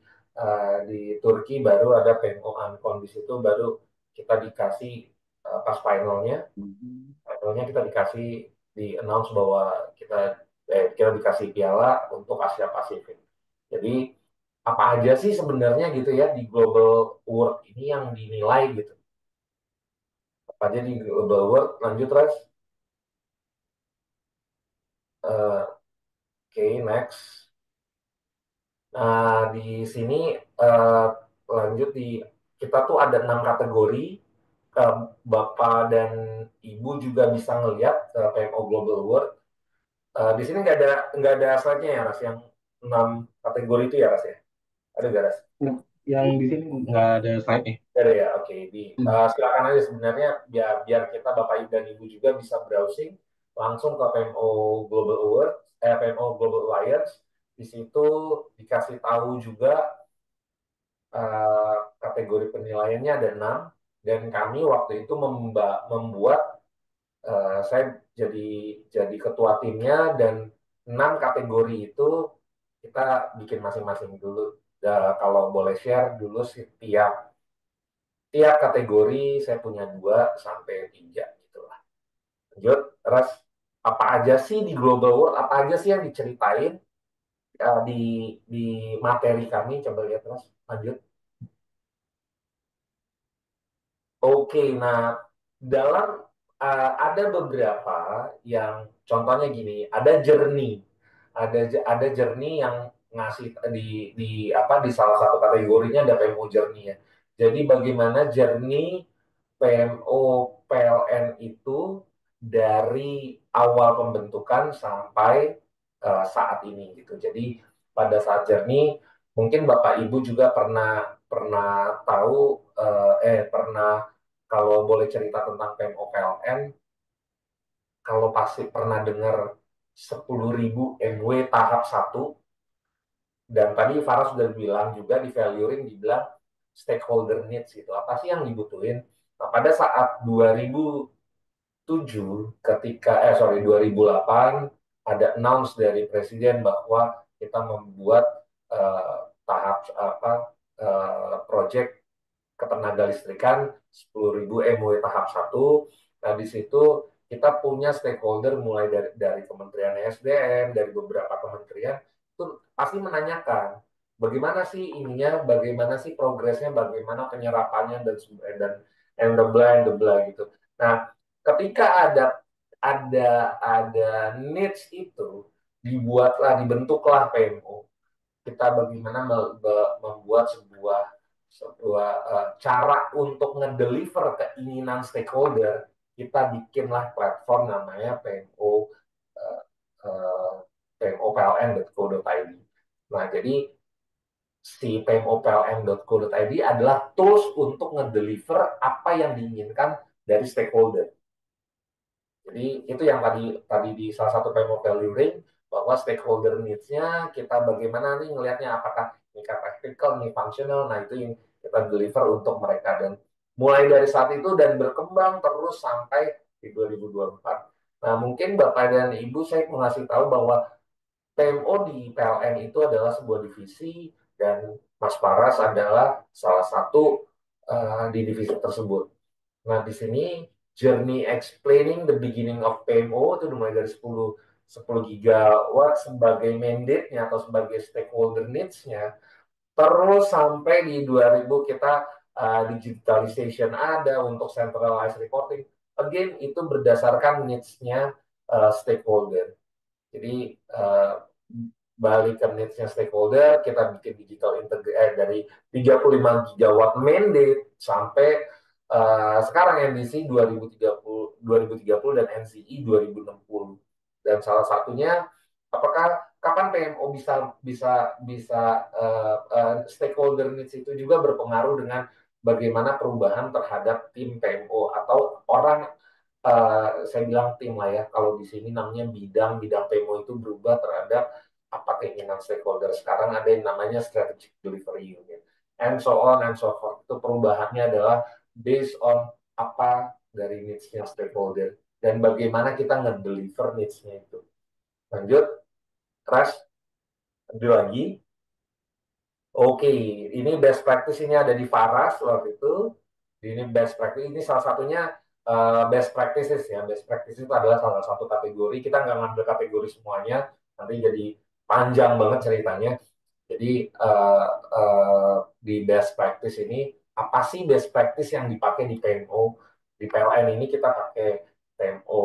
Turki baru ada PMO Ancon. Di situ baru kita dikasih pas finalnya kita dikasih di announce bahwa kita dikasih piala untuk Asia Pasifik. Jadi apa aja sih sebenarnya gitu ya di Global World ini yang dinilai gitu. Apa aja di Global World? Lanjut Ras. Oke, next. Nah, di sini eh, lanjut kita tuh ada 6 kategori. Bapak dan Ibu juga bisa ngelihat PMO Global Award. Di sini nggak ada slide-nya ya, Ras, yang 6 kategori itu ya, Ras ya? Ada nggak, Ras? Nah, yang di sini nggak ada slide nih. Ada ya, oke. Silakan aja sebenarnya biar kita Bapak Ibu dan Ibu juga bisa browsing langsung ke PMO Global Award, PMO Global Alliance. Di situ dikasih tahu juga kategori penilaiannya ada 6 dan kami waktu itu membuat saya jadi ketua timnya dan 6 kategori itu kita bikin masing-masing dulu. Kalau boleh share dulu sih tiap kategori saya punya 2 sampai 3 gitu lah. Lanjut, Ras, apa aja sih di Global World, apa aja sih yang diceritain di di materi kami? Coba lihat, Ras. Lanjut. Oke, nah dalam ada beberapa yang contohnya gini, ada journey yang ngasih di apa di salah satu kategorinya ada PMO journey ya. Jadi bagaimana journey PMO PLN itu dari awal pembentukan sampai saat ini gitu. Jadi pada saat journey mungkin Bapak Ibu juga pernah pernah tahu pernah kalau boleh cerita tentang PMO PLN, kalau pasti pernah dengar 10.000 MW tahap 1, dan tadi Farah sudah bilang juga di valuing dibilang stakeholder needs gitu. Apa sih yang dibutuhin? Nah, pada saat 2007 sorry 2008 ada announce dari presiden bahwa kita membuat tahap apa project ketenaga listrikan 10.000 MW tahap 1. Nah, di situ kita punya stakeholder mulai dari Kementerian SDM, dari beberapa kementerian, itu pasti menanyakan bagaimana sih ininya, bagaimana sih progresnya, bagaimana penyerapannya dan and the blah gitu. Nah, ketika ada needs itu dibentuklah PMO. Kita bagaimana membuat sebuah sebuah cara untuk ngedeliver keinginan stakeholder. Kita bikinlah platform namanya uh, uh, pmopln.co.id. Nah, jadi si pmopln.co.id adalah tools untuk ngedeliver apa yang diinginkan dari stakeholder. Jadi itu yang tadi tadi di salah satu PMO value ring, bahwa stakeholder needs-nya kita bagaimana nih ngelihatnya, apakah ini practical, ini functional. Nah, itu yang kita deliver untuk mereka, dan mulai dari saat itu dan berkembang terus sampai di 2024. Nah, mungkin Bapak dan Ibu saya mau ngasih tahu bahwa PMO di PLN itu adalah sebuah divisi, dan Mas Paras adalah salah satu di divisi tersebut. Nah, di sini journey explaining the beginning of PMO itu dimulai dari 10 gigawatt sebagai mandate-nya atau sebagai stakeholder needs-nya. Terus sampai di 2000 kita digitalization ada untuk centralized reporting. Again, itu berdasarkan needs-nya stakeholder. Jadi balik ke needs-nya stakeholder, kita bikin digital dari 35 gigawatt mandate sampai sekarang NDC 2030 dan NCI 2060. Dan salah satunya, apakah kapan PMO bisa bisa bisa stakeholder needs itu juga berpengaruh dengan bagaimana perubahan terhadap tim PMO atau orang, saya bilang tim lah ya. Kalau di sini namanya bidang PMO itu berubah terhadap apa keinginan stakeholder. Sekarang ada yang namanya strategic delivery unit, and so on and so forth. Itu perubahannya adalah based on apa dari needs-nya stakeholder dan bagaimana kita nge-deliver needs-nya itu. Lanjut, Crash, ada lagi. Oke, ini best practice ini ada di Faras waktu itu. Ini best practice, ini salah satunya best practices ya. Best practice itu adalah salah satu kategori. Kita nggak ngambil kategori semuanya, nanti jadi panjang banget ceritanya. Jadi di best practice ini, apa sih best practice yang dipakai di PMO? Di PLN ini kita pakai PMO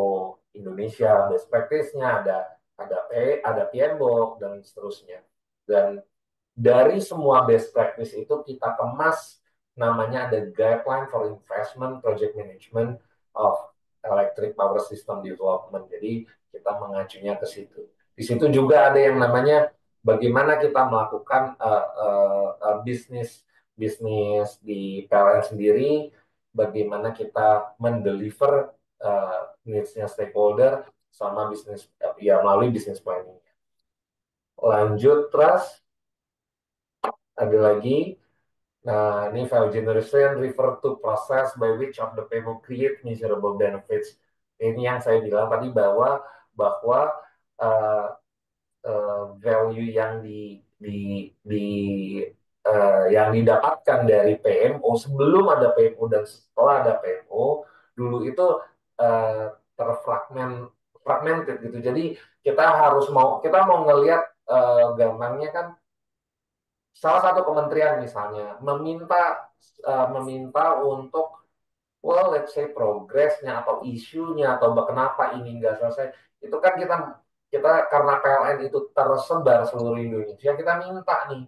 Indonesia, best practice-nya ada PMBOK dan seterusnya. Dan dari semua best practice itu kita kemas namanya ada guideline for investment project management of electric power system development. Jadi kita mengacunya ke situ. Di situ juga ada yang namanya bagaimana kita melakukan bisnis bisnis di PLN sendiri, bagaimana kita mendeliver needs-nya stakeholder sama bisnis ya melalui bisnis planning. Lanjut, Trust. Ada lagi. Nah, ini value generation refer to process by which of the payment create measurable benefits. Ini yang saya bilang tadi bahwa uh, value yang di yang didapatkan dari PMO sebelum ada PMO dan setelah ada PMO dulu itu eh, fragmented gitu. Jadi kita mau ngelihat gampangnya kan salah satu kementerian misalnya meminta untuk well let's say progresnya atau isunya atau kenapa ini nggak selesai itu kan kita kita karena PLN itu tersebar seluruh Indonesia kita minta nih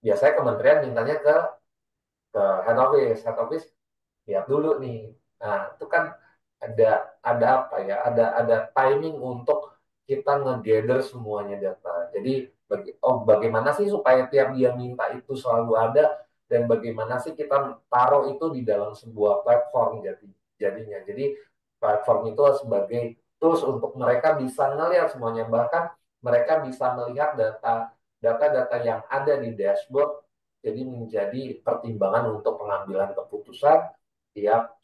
biasanya kementerian mintanya ke head office lihat dulu nih. Nah, itu kan ada apa ya? Ada timing untuk kita nge-gather semuanya data. Jadi bagaimana sih supaya tiap dia minta itu selalu ada dan bagaimana sih kita taruh itu di dalam sebuah platform jadinya. Jadi platform itu sebagai tools untuk mereka bisa ngelihat semuanya bahkan mereka bisa melihat data-data yang ada di dashboard jadi menjadi pertimbangan untuk pengambilan keputusan tiap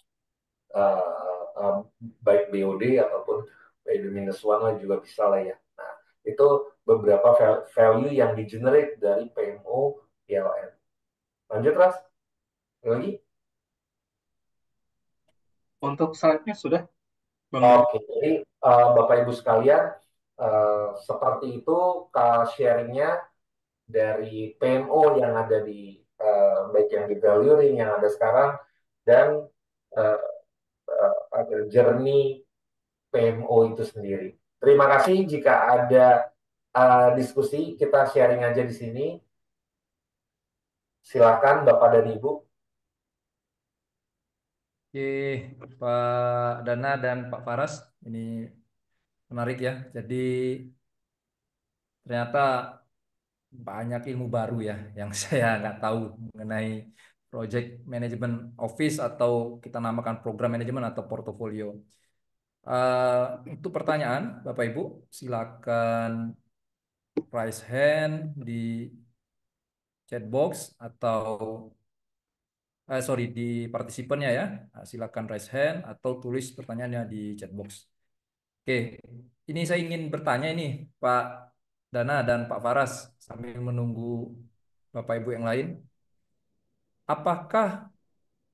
baik BOD ataupun BD-1 lah juga bisa lah ya. Nah, itu beberapa value yang di-generate dari PMO PLN. Lanjut, Ras. Lagi? Untuk slide-nya sudah, Bang Yudi. Oke, jadi Bapak Ibu sekalian, seperti itu sharingnya dari PMO yang ada di baik yang di valuing yang ada sekarang dan uh, ada journey PMO itu sendiri. Terima kasih jika ada diskusi, kita sharing aja di sini. Silakan Bapak dan Ibu. Oke, Pak Dana dan Pak Faras, ini menarik ya. Jadi ternyata banyak ilmu baru ya yang saya nggak tahu mengenai project management office atau kita namakan program manajemen atau portofolio. Eh, untuk pertanyaan, Bapak Ibu, silakan raise hand di chat box atau sorry di partisipannya ya. Nah, silakan raise hand atau tulis pertanyaannya di chat box. Oke, ini saya ingin bertanya ini Pak Dana dan Pak Faras sambil menunggu Bapak Ibu yang lain. Apakah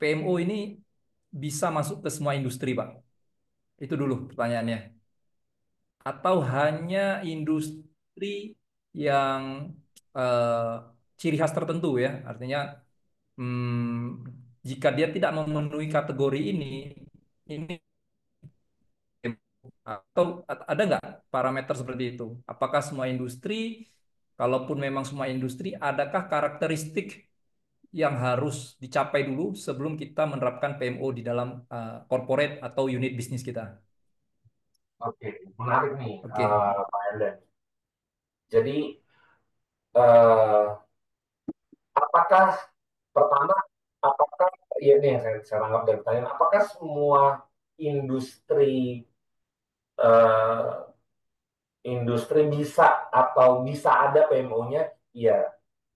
PMO ini bisa masuk ke semua industri, Pak? Itu dulu pertanyaannya. Atau hanya industri yang eh, ciri khas tertentu ya? Artinya jika dia tidak memenuhi kategori ini atau ada nggak parameter seperti itu? Apakah semua industri? Kalaupun memang semua industri, adakah karakteristik yang harus dicapai dulu sebelum kita menerapkan PMO di dalam corporate atau unit bisnis kita? Oke, menarik nih Oke. Pak Enden. Jadi uh, apakah pertama, apakah ya ini yang saya anggap dari pertanyaan, apakah semua industri uh, industri bisa atau bisa ada PMO-nya? Iya.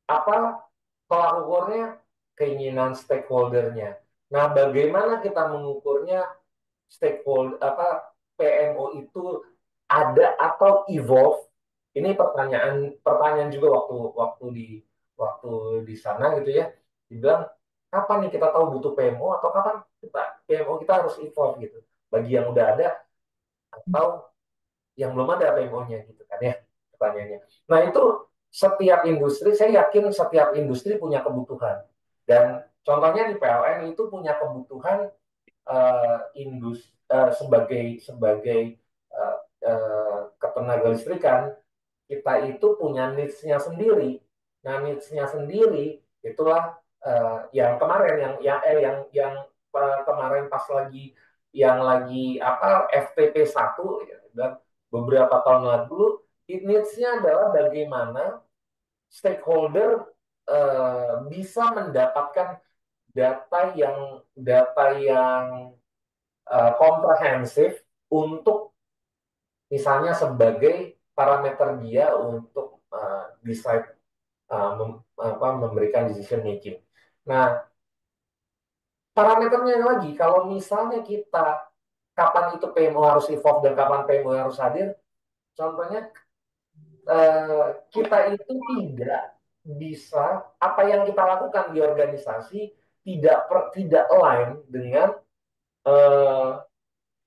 Apa tolak ukurnya keinginan stakeholdernya. Nah, bagaimana kita mengukurnya stakeholder apa PMO itu ada atau evolve? Ini pertanyaan pertanyaan juga waktu di sana gitu ya. Dibilang kapan nih kita tahu butuh PMO atau kapan PMO kita harus evolve gitu. Bagi yang udah ada atau yang belum ada PMO-nya gitu kan ya pertanyaannya. Nah itu setiap industri, saya yakin setiap industri punya kebutuhan. Dan contohnya di PLN itu punya kebutuhan sebagai sebagai ketenaga listrikan kita itu punya needs-nya sendiri. Nah, needs-nya sendiri itulah yang kemarin kemarin pas lagi yang lagi apa FTP 1 ya, dan beberapa tahun lalu needs-nya adalah bagaimana stakeholder bisa mendapatkan data yang komprehensif untuk misalnya sebagai parameter dia untuk decide memberikan decision making. Nah, parameternya lagi kalau misalnya kita kapan itu PMO harus evolve dan kapan PMO harus hadir, contohnya kita itu tidak. bisa apa yang kita lakukan di organisasi tidak align dengan eh,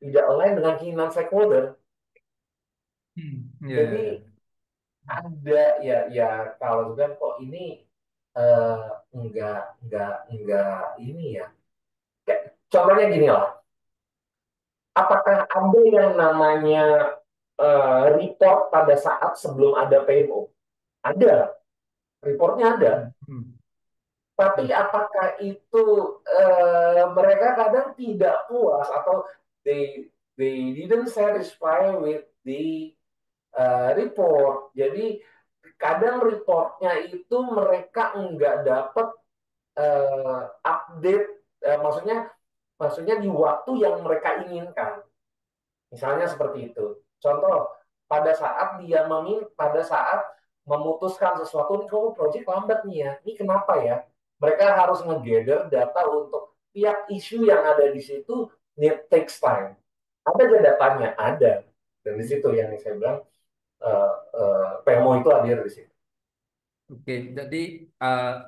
tidak align dengan keinginan stakeholder. Iya, iya, Jadi iya. ada ya ya kalau kan kok ini eh, enggak ini ya. Kayak, contohnya gini lah, apakah ada yang namanya report pada saat sebelum ada PMO? Ada, reportnya ada. Hmm, hmm, Tapi hmm, apakah itu mereka kadang tidak puas atau they didn't satisfy with the report. Jadi kadang reportnya itu mereka nggak dapat update, maksudnya maksudnya di waktu yang mereka inginkan. Misalnya seperti itu. Contoh, pada saat memutuskan sesuatu, nih kamu project lambat nih ya. Ini kenapa ya? Mereka harus nge-gather data untuk tiap isu yang ada di situ takes time. Ada gak datanya? Ada. Dan di situ yang saya bilang PMO itu hadir di situ. Oke, jadi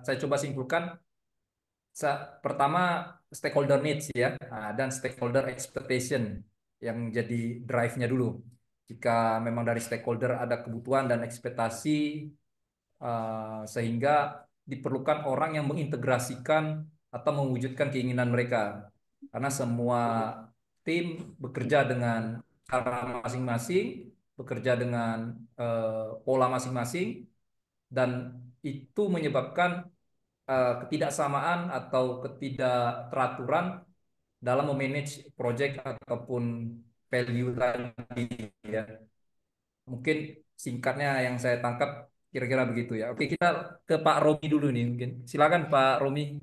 saya coba simpulkan. Pertama, stakeholder needs ya, dan stakeholder expectation yang jadi drive-nya dulu. Jika memang dari stakeholder ada kebutuhan dan ekspektasi, sehingga diperlukan orang yang mengintegrasikan atau mewujudkan keinginan mereka. Karena semua tim bekerja dengan cara masing-masing, bekerja dengan pola masing-masing, dan itu menyebabkan ketidaksamaan atau ketidakteraturan dalam memanage project ataupun value tadi ya. Mungkin singkatnya yang saya tangkap kira-kira begitu ya. Oke, kita ke Pak Romi dulu nih mungkin. Silakan Pak Romi,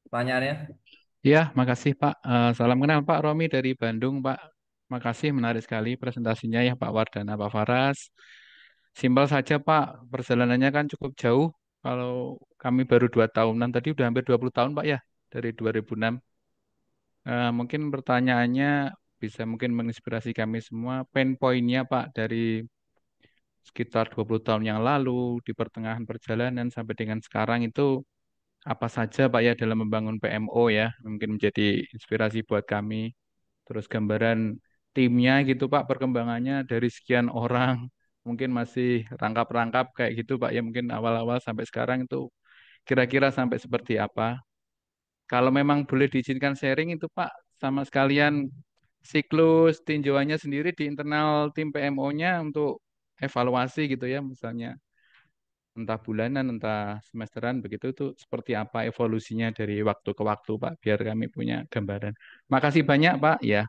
pertanyaannya. Ya, makasih Pak. Salam kenal Pak Romi dari Bandung, Pak. Makasih, menarik sekali presentasinya ya Pak Wardana, Pak Faras. Simpel saja Pak, perjalanannya kan cukup jauh. Kalau kami baru 2 tahunan, tadi udah hampir 20 tahun Pak ya, dari 2006. Mungkin pertanyaannya bisa mungkin menginspirasi kami semua. Pain point-nya Pak dari sekitar 20 tahun yang lalu, di pertengahan perjalanan sampai dengan sekarang itu apa saja Pak ya dalam membangun PMO ya, mungkin menjadi inspirasi buat kami. Terus gambaran timnya gitu Pak, perkembangannya dari sekian orang, mungkin masih rangkap-rangkap kayak gitu Pak ya, mungkin awal-awal sampai sekarang itu kira-kira sampai seperti apa. Kalau memang boleh diizinkan sharing itu Pak, sama sekalian siklus tinjauannya sendiri di internal tim PMO-nya untuk evaluasi gitu ya, misalnya entah bulanan, entah semesteran begitu itu seperti apa evolusinya dari waktu ke waktu Pak, biar kami punya gambaran. Makasih banyak Pak ya.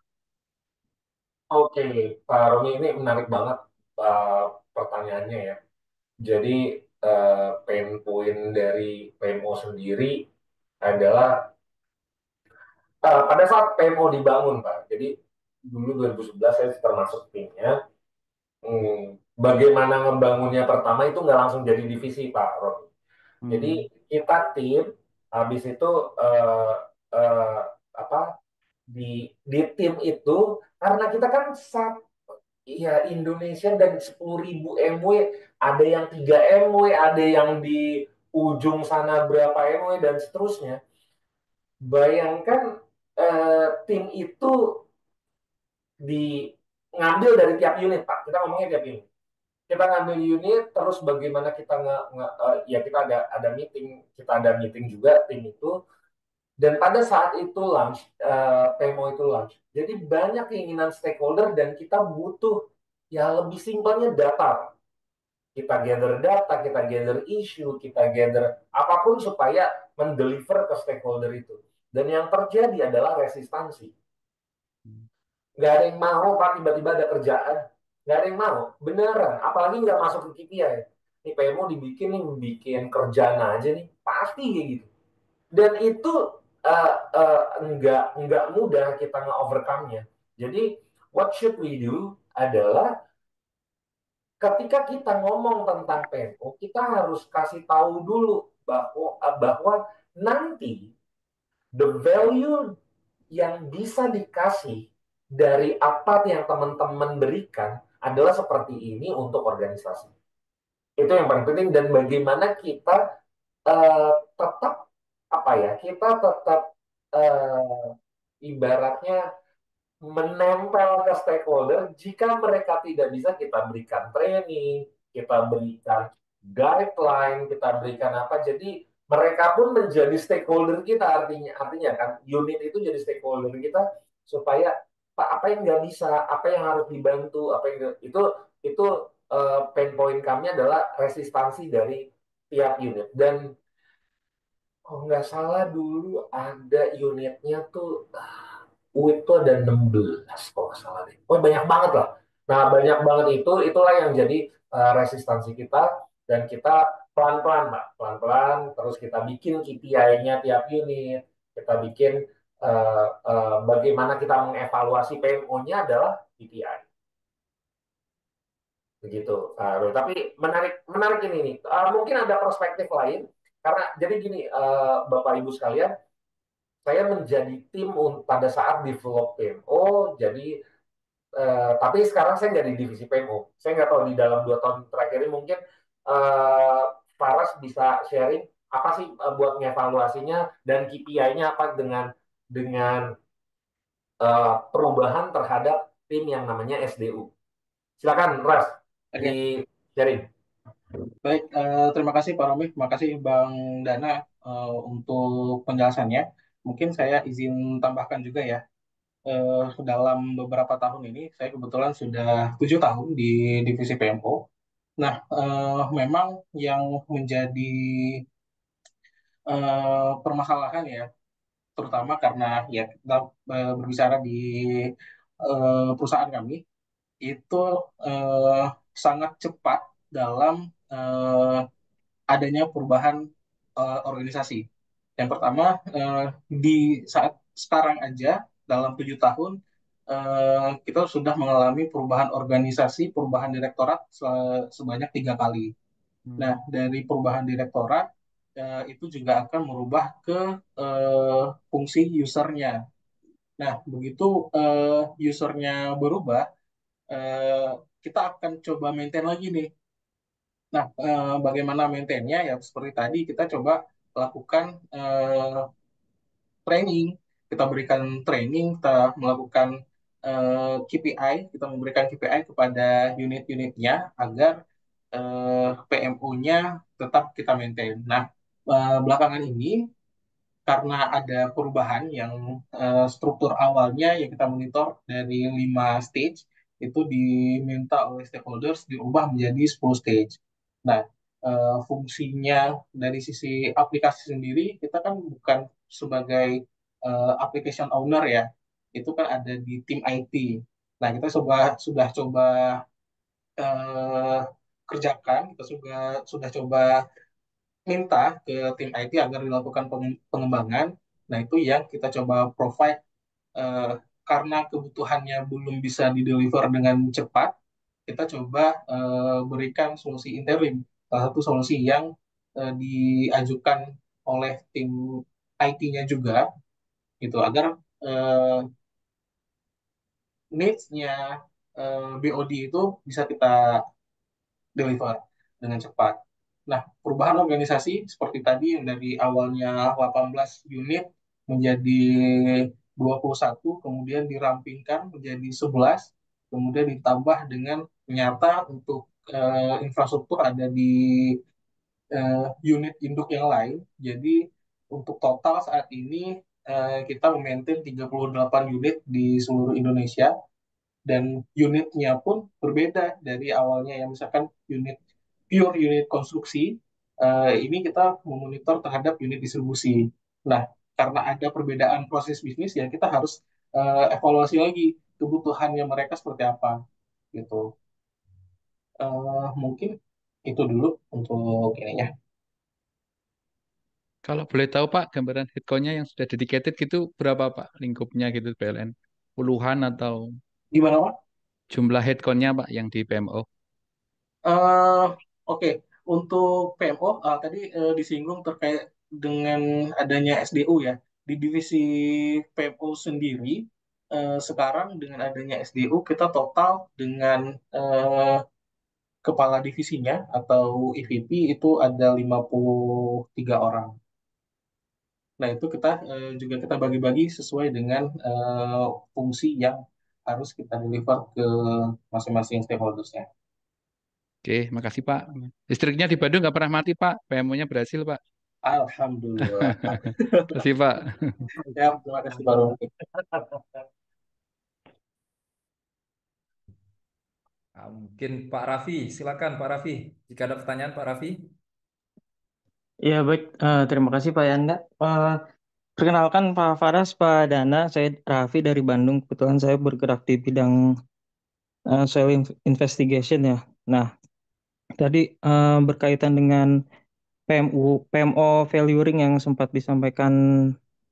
Oke, Pak Romi, ini menarik banget pertanyaannya ya. Jadi pain point dari PMO sendiri adalah pada saat PMO dibangun, Pak. Jadi dulu 2011 saya termasuk timnya. Bagaimana ngebangunnya pertama itu nggak langsung jadi divisi, Pak Romi. Jadi Hmm. kita tim, habis itu eh, eh, apa di tim itu karena kita kan ya Indonesia dan 10.000 MW, ada yang 3 MW, ada yang di ujung sana berapa MW dan seterusnya. Bayangkan tim itu di ngambil dari tiap unit, Pak. Kita ngomongnya tiap unit. Kita ngambil unit, terus bagaimana kita ya kita ada meeting, kita ada meeting juga tim itu. Dan pada saat itu launch, PMO itu launch. Jadi banyak keinginan stakeholder dan kita butuh ya lebih simpelnya data. Kita gather data, kita gather isu, kita gather apapun supaya mendeliver ke stakeholder itu. Dan yang terjadi adalah resistansi. Nggak ada yang mau Pak tiba-tiba ada kerjaan. Nggak ada yang mau, beneran. Apalagi nggak masuk ke KPI. Ini PMO dibikin nih, bikin kerjaan aja nih, pasti kayak gitu. Dan itu nggak mudah kita nge-overcome-nya. Jadi what should we do adalah ketika kita ngomong tentang PMO, kita harus kasih tahu dulu bahwa nanti the value yang bisa dikasih dari apa yang teman-teman berikan adalah seperti ini untuk organisasi. Itu yang paling penting. Dan bagaimana kita tetap apa ya? Kita tetap ibaratnya menempel ke stakeholder. Jika mereka tidak bisa, kita berikan training, kita berikan guideline, kita berikan apa. Jadi mereka pun menjadi stakeholder kita, artinya kan unit itu jadi stakeholder kita supaya Pak, apa yang nggak bisa, apa yang harus dibantu, apa yang itu pain point kami adalah resistansi dari tiap unit. Dan kalau nggak salah dulu ada unitnya tuh UIT tuh ada 16 kalau nggak salah deh. Oh, banyak banget lah. Nah, banyak banget itulah yang jadi resistansi kita. Dan kita pelan-pelan, Pak. Pelan-pelan, terus kita bikin KPI-nya tiap unit. Kita bikin bagaimana kita mengevaluasi PMO-nya adalah KPI. Begitu. Tapi menarik menarik ini nih. Mungkin ada perspektif lain. Karena jadi gini, Bapak Ibu sekalian, saya menjadi tim pada saat develop PMO. Jadi tapi sekarang saya nggak di divisi PMO. Saya nggak tahu di dalam 2 tahun terakhir ini mungkin uh, Faras bisa sharing apa sih buat ngevaluasinya dan KPI-nya apa dengan perubahan terhadap tim yang namanya SDU. Silakan, Ras, Oke, di sharing. baik. Terima kasih Pak Romi, terima kasih Bang Dana untuk penjelasannya. Mungkin saya izin tambahkan juga ya. Dalam beberapa tahun ini, saya kebetulan sudah 7 tahun di divisi PMO. Nah, memang yang menjadi permasalahan ya, terutama karena ya kita berbicara di perusahaan kami, itu eh, sangat cepat dalam eh, adanya perubahan organisasi. Yang pertama, di saat sekarang aja, dalam 7 tahun, kita sudah mengalami perubahan organisasi, perubahan direktorat sebanyak 3 kali. Nah, dari perubahan direktorat, itu juga akan merubah ke fungsi usernya. Nah, begitu usernya berubah, eh, kita akan coba maintain lagi nih. Nah, bagaimana maintainnya? Ya, seperti tadi kita coba lakukan training. Kita berikan training, kita melakukan KPI, kita memberikan KPI kepada unit-unitnya agar PMO-nya tetap kita maintain. Nah, belakangan ini karena ada perubahan yang struktur awalnya yang kita monitor dari 5 stage itu diminta oleh stakeholders diubah menjadi 10 stage. Nah, fungsinya dari sisi aplikasi sendiri kita kan bukan sebagai application owner ya, itu kan ada di tim IT. Nah, kita sudah coba eh, kerjakan, kita sudah coba minta ke tim IT agar dilakukan pengembangan. Nah, itu yang kita coba provide eh, karena kebutuhannya belum bisa dideliver dengan cepat, kita coba berikan solusi interim. Salah satu solusi yang diajukan oleh tim IT-nya juga, gitu, agar eh, needs-nya BOD itu bisa kita deliver dengan cepat. Nah, perubahan organisasi seperti tadi yang dari awalnya 18 unit menjadi 21, kemudian dirampingkan menjadi 11, kemudian ditambah dengan nyata untuk infrastruktur ada di unit induk yang lain. Jadi untuk total saat ini kita memaintain 38 unit di seluruh Indonesia dan unitnya pun berbeda dari awalnya yang misalkan unit konstruksi, ini kita memonitor terhadap unit distribusi. Nah, karena ada perbedaan proses bisnis ya kita harus evaluasi lagi kebutuhannya mereka seperti apa gitu. Mungkin itu dulu untuk ininya. Kalau boleh tahu Pak, gambaran headcount-nya yang sudah dedicated gitu berapa Pak lingkupnya gitu PLN? Puluhan atau Gimana Pak? jumlah headcount-nya Pak yang di PMO? Eh, Oke, untuk PMO tadi disinggung terkait dengan adanya SDU ya. Di divisi PMO sendiri, sekarang dengan adanya SDU kita total dengan kepala divisinya atau EVP itu ada 53 orang. Nah, itu juga kita bagi-bagi sesuai dengan fungsi yang harus kita deliver ke masing-masing stakeholders-nya. Oke, makasih Pak. Listriknya di Bandung nggak pernah mati Pak. PMO-nya berhasil Pak. Alhamdulillah. Terima kasih Pak. Ya, terima kasih Pak Romi. Mungkin Pak Raffi, silakan Pak Raffi. Jika ada pertanyaan Pak Raffi. Ya baik, terima kasih Pak Yanda. Perkenalkan Pak Faras, Pak Dana, saya Raffi dari Bandung. Kebetulan saya bergerak di bidang investigation ya. Nah, tadi berkaitan dengan PMO valuing yang sempat disampaikan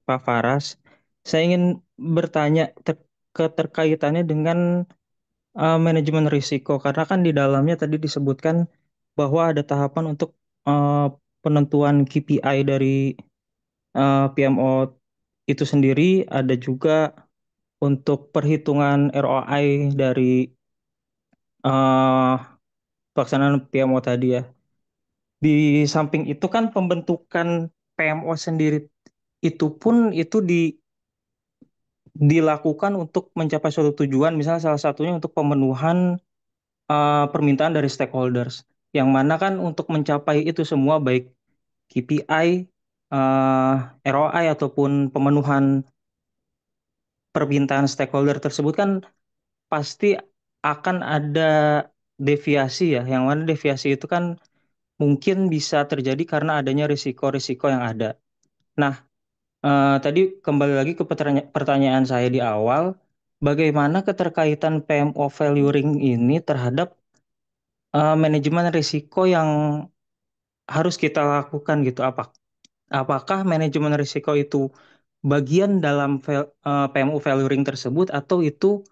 Pak Faras, saya ingin bertanya keterkaitannya dengan manajemen risiko, karena kan di dalamnya tadi disebutkan bahwa ada tahapan untuk penentuan KPI dari PMO itu sendiri, ada juga untuk perhitungan ROI dari eh, pelaksanaan PMO tadi ya. Di samping itu kan pembentukan PMO sendiri itu pun dilakukan untuk mencapai suatu tujuan, misalnya salah satunya untuk pemenuhan permintaan dari stakeholders. Yang mana kan untuk mencapai itu semua baik KPI, ROI ataupun pemenuhan permintaan stakeholder tersebut kan pasti akan ada deviasi ya, yang mana deviasi itu kan mungkin bisa terjadi karena adanya risiko-risiko yang ada. Nah, tadi kembali lagi ke pertanyaan saya di awal, bagaimana keterkaitan PMO valuing ini terhadap manajemen risiko yang harus kita lakukan gitu? Apakah manajemen risiko itu bagian dalam PMO valuing tersebut atau itu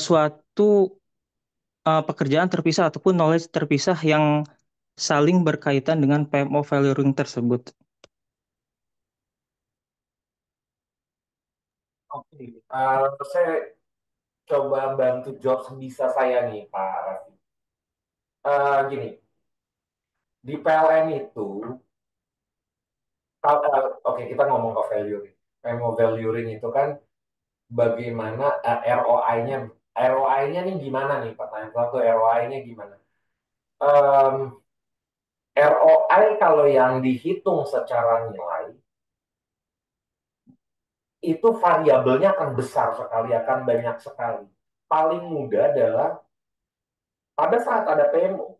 suatu pekerjaan terpisah ataupun knowledge terpisah yang saling berkaitan dengan PMO valuing tersebut? Oke, saya coba bantu jawab sebisa saya nih Pak Raffi. Gini, di PLN itu, oke kita ngomong ke valuing. PMO valuing itu kan bagaimana ROI-nya, ROI-nya nih gimana nih pertanyaan satu, ROI-nya gimana? Em, ROI kalau yang dihitung secara nilai itu variabelnya akan besar sekali, akan banyak sekali. Paling mudah adalah pada saat ada PMO,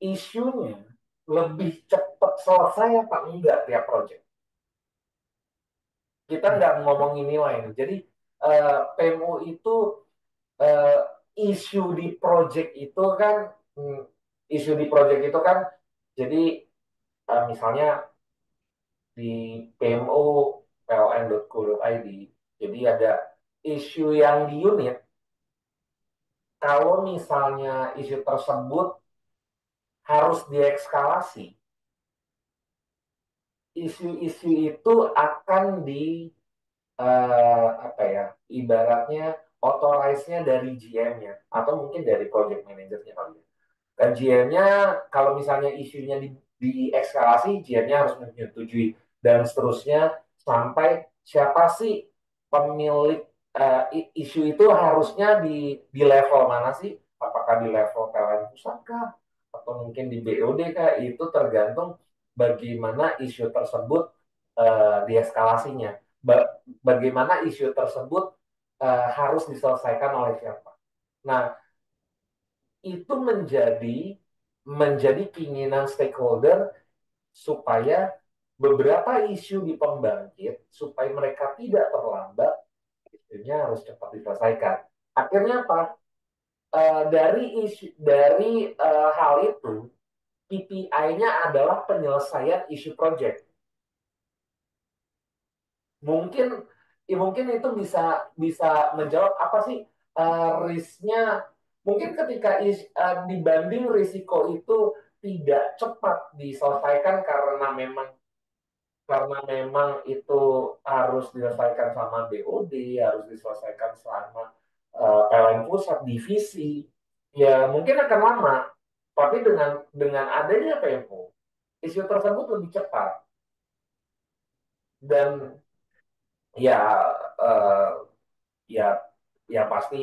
isunya lebih cepat selesai apa enggak tiap project. Kita nggak ngomongin nilai nih. Jadi PMO itu eh, isu di project itu kan hmm, isu di project itu kan jadi misalnya di PMO pln.co.id jadi ada isu yang di unit kalau misalnya isu tersebut harus diekskalasi isu-isu itu akan di apa ya ibaratnya authorize-nya dari GM-nya atau mungkin dari project manager-nya kali ya. Dan GM-nya kalau misalnya isunya dieskalasi, GM-nya harus menyetujui dan seterusnya sampai siapa sih pemilik isu itu harusnya di level mana sih? Apakah di level PLN pusat kah? Atau mungkin di BOD kah? Itu tergantung bagaimana isu tersebut dieskalasinya. Bagaimana isu tersebut harus diselesaikan oleh siapa. Nah, itu menjadi keinginan stakeholder supaya beberapa isu di pembangkit supaya mereka tidak terlambat isunya harus cepat diselesaikan. Akhirnya apa? Dari hal itu KPI-nya adalah penyelesaian isu project. Mungkin mungkin itu bisa bisa menjawab apa sih risknya mungkin ketika dibanding risiko itu tidak cepat diselesaikan karena memang itu harus diselesaikan sama BOD harus diselesaikan sama PLN pusat divisi ya mungkin akan lama, tapi dengan adanya PMO, isu tersebut lebih cepat dan ya eh, ya ya pasti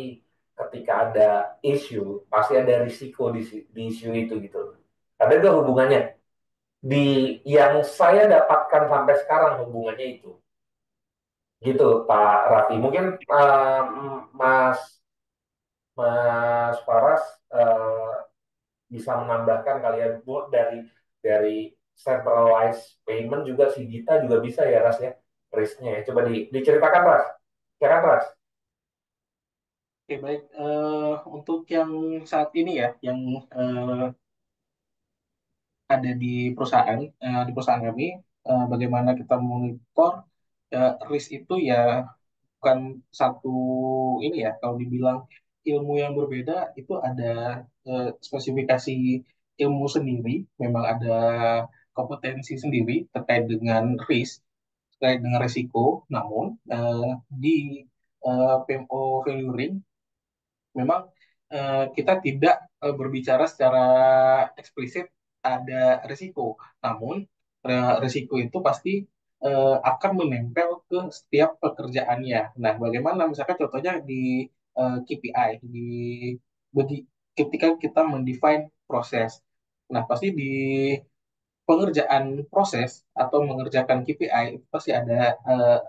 ketika ada isu pasti ada risiko di isu itu gitu. Ada gak hubungannya? Di yang saya dapatkan sampai sekarang hubungannya itu. Gitu Pak Raffi. Mungkin Mas Mas Faras eh, bisa menambahkan kalian dari centralized payment juga si Gita juga bisa ya Ras ya risknya ya. Coba diceritakan Ras. Silakan Ras. Oke, baik. Untuk yang saat ini ya, yang eh, ada di perusahaan kami, bagaimana kita monitor risk itu ya bukan satu ini ya. Kalau dibilang ilmu yang berbeda, itu ada spesifikasi ilmu sendiri, memang ada kompetensi sendiri terkait dengan risk, terkait dengan risiko. Namun di PMO valuing memang kita tidak berbicara secara eksplisit ada risiko. Namun risiko itu pasti akan menempel ke setiap pekerjaannya. Nah, bagaimana misalkan contohnya di KPI, bagi ketika kita mendefine proses. Nah, pasti di pengerjaan proses atau mengerjakan KPI itu pasti ada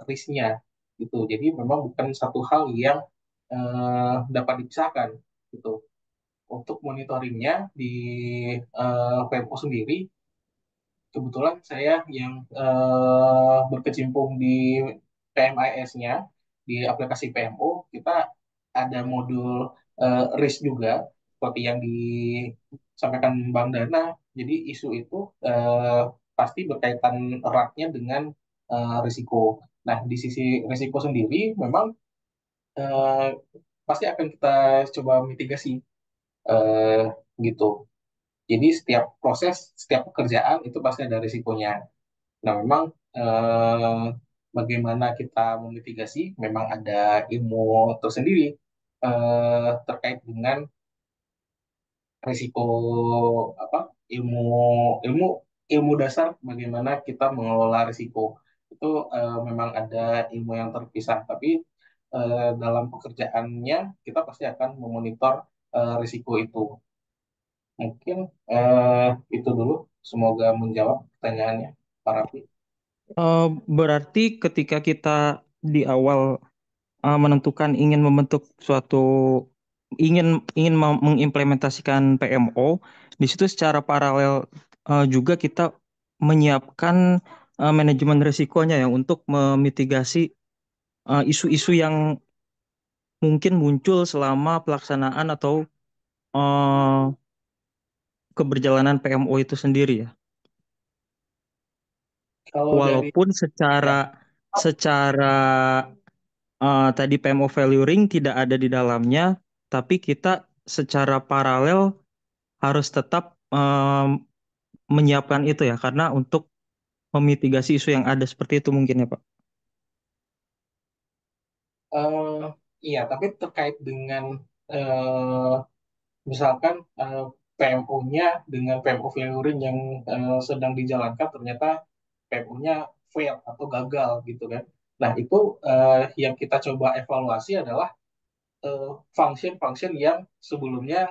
risk-nya gitu. Jadi memang bukan satu hal yang dapat dipisahkan gitu. Untuk monitoringnya di PMO sendiri, kebetulan saya yang berkecimpung di PMIS-nya, di aplikasi PMO, kita ada modul risk juga, seperti yang disampaikan Bang Dana. Jadi isu itu pasti berkaitan eratnya dengan risiko. Nah, di sisi risiko sendiri, memang eh, pasti akan kita coba mitigasi eh, gitu. Jadi setiap proses, setiap pekerjaan itu pasti ada risikonya. Nah, memang eh, bagaimana kita memitigasi, memang ada ilmu tersendiri terkait dengan risiko apa ilmu ilmu ilmu dasar bagaimana kita mengelola risiko itu memang ada ilmu yang terpisah, tapi dalam pekerjaannya kita pasti akan memonitor risiko itu. Mungkin eh, itu dulu. Semoga menjawab pertanyaannya, Pak Raffi. Eh, Berarti ketika kita di awal menentukan ingin membentuk suatu ingin ingin mengimplementasikan PMO, di situ secara paralel juga kita menyiapkan manajemen risikonya ya untuk memitigasi isu-isu yang mungkin muncul selama pelaksanaan atau eh, keberjalanan PMO itu sendiri ya. Kalau dari Walaupun secara ya, secara tadi PMO value ring tidak ada di dalamnya, tapi kita secara paralel harus tetap menyiapkan itu ya, karena untuk memitigasi isu yang ada seperti itu mungkin ya Pak. eh, iya, tapi terkait dengan eh, misalkan PMO-nya dengan PMO Velurin yang sedang dijalankan ternyata PMO-nya fail atau gagal gitu kan. Nah, itu yang kita coba evaluasi adalah eh, function-function yang sebelumnya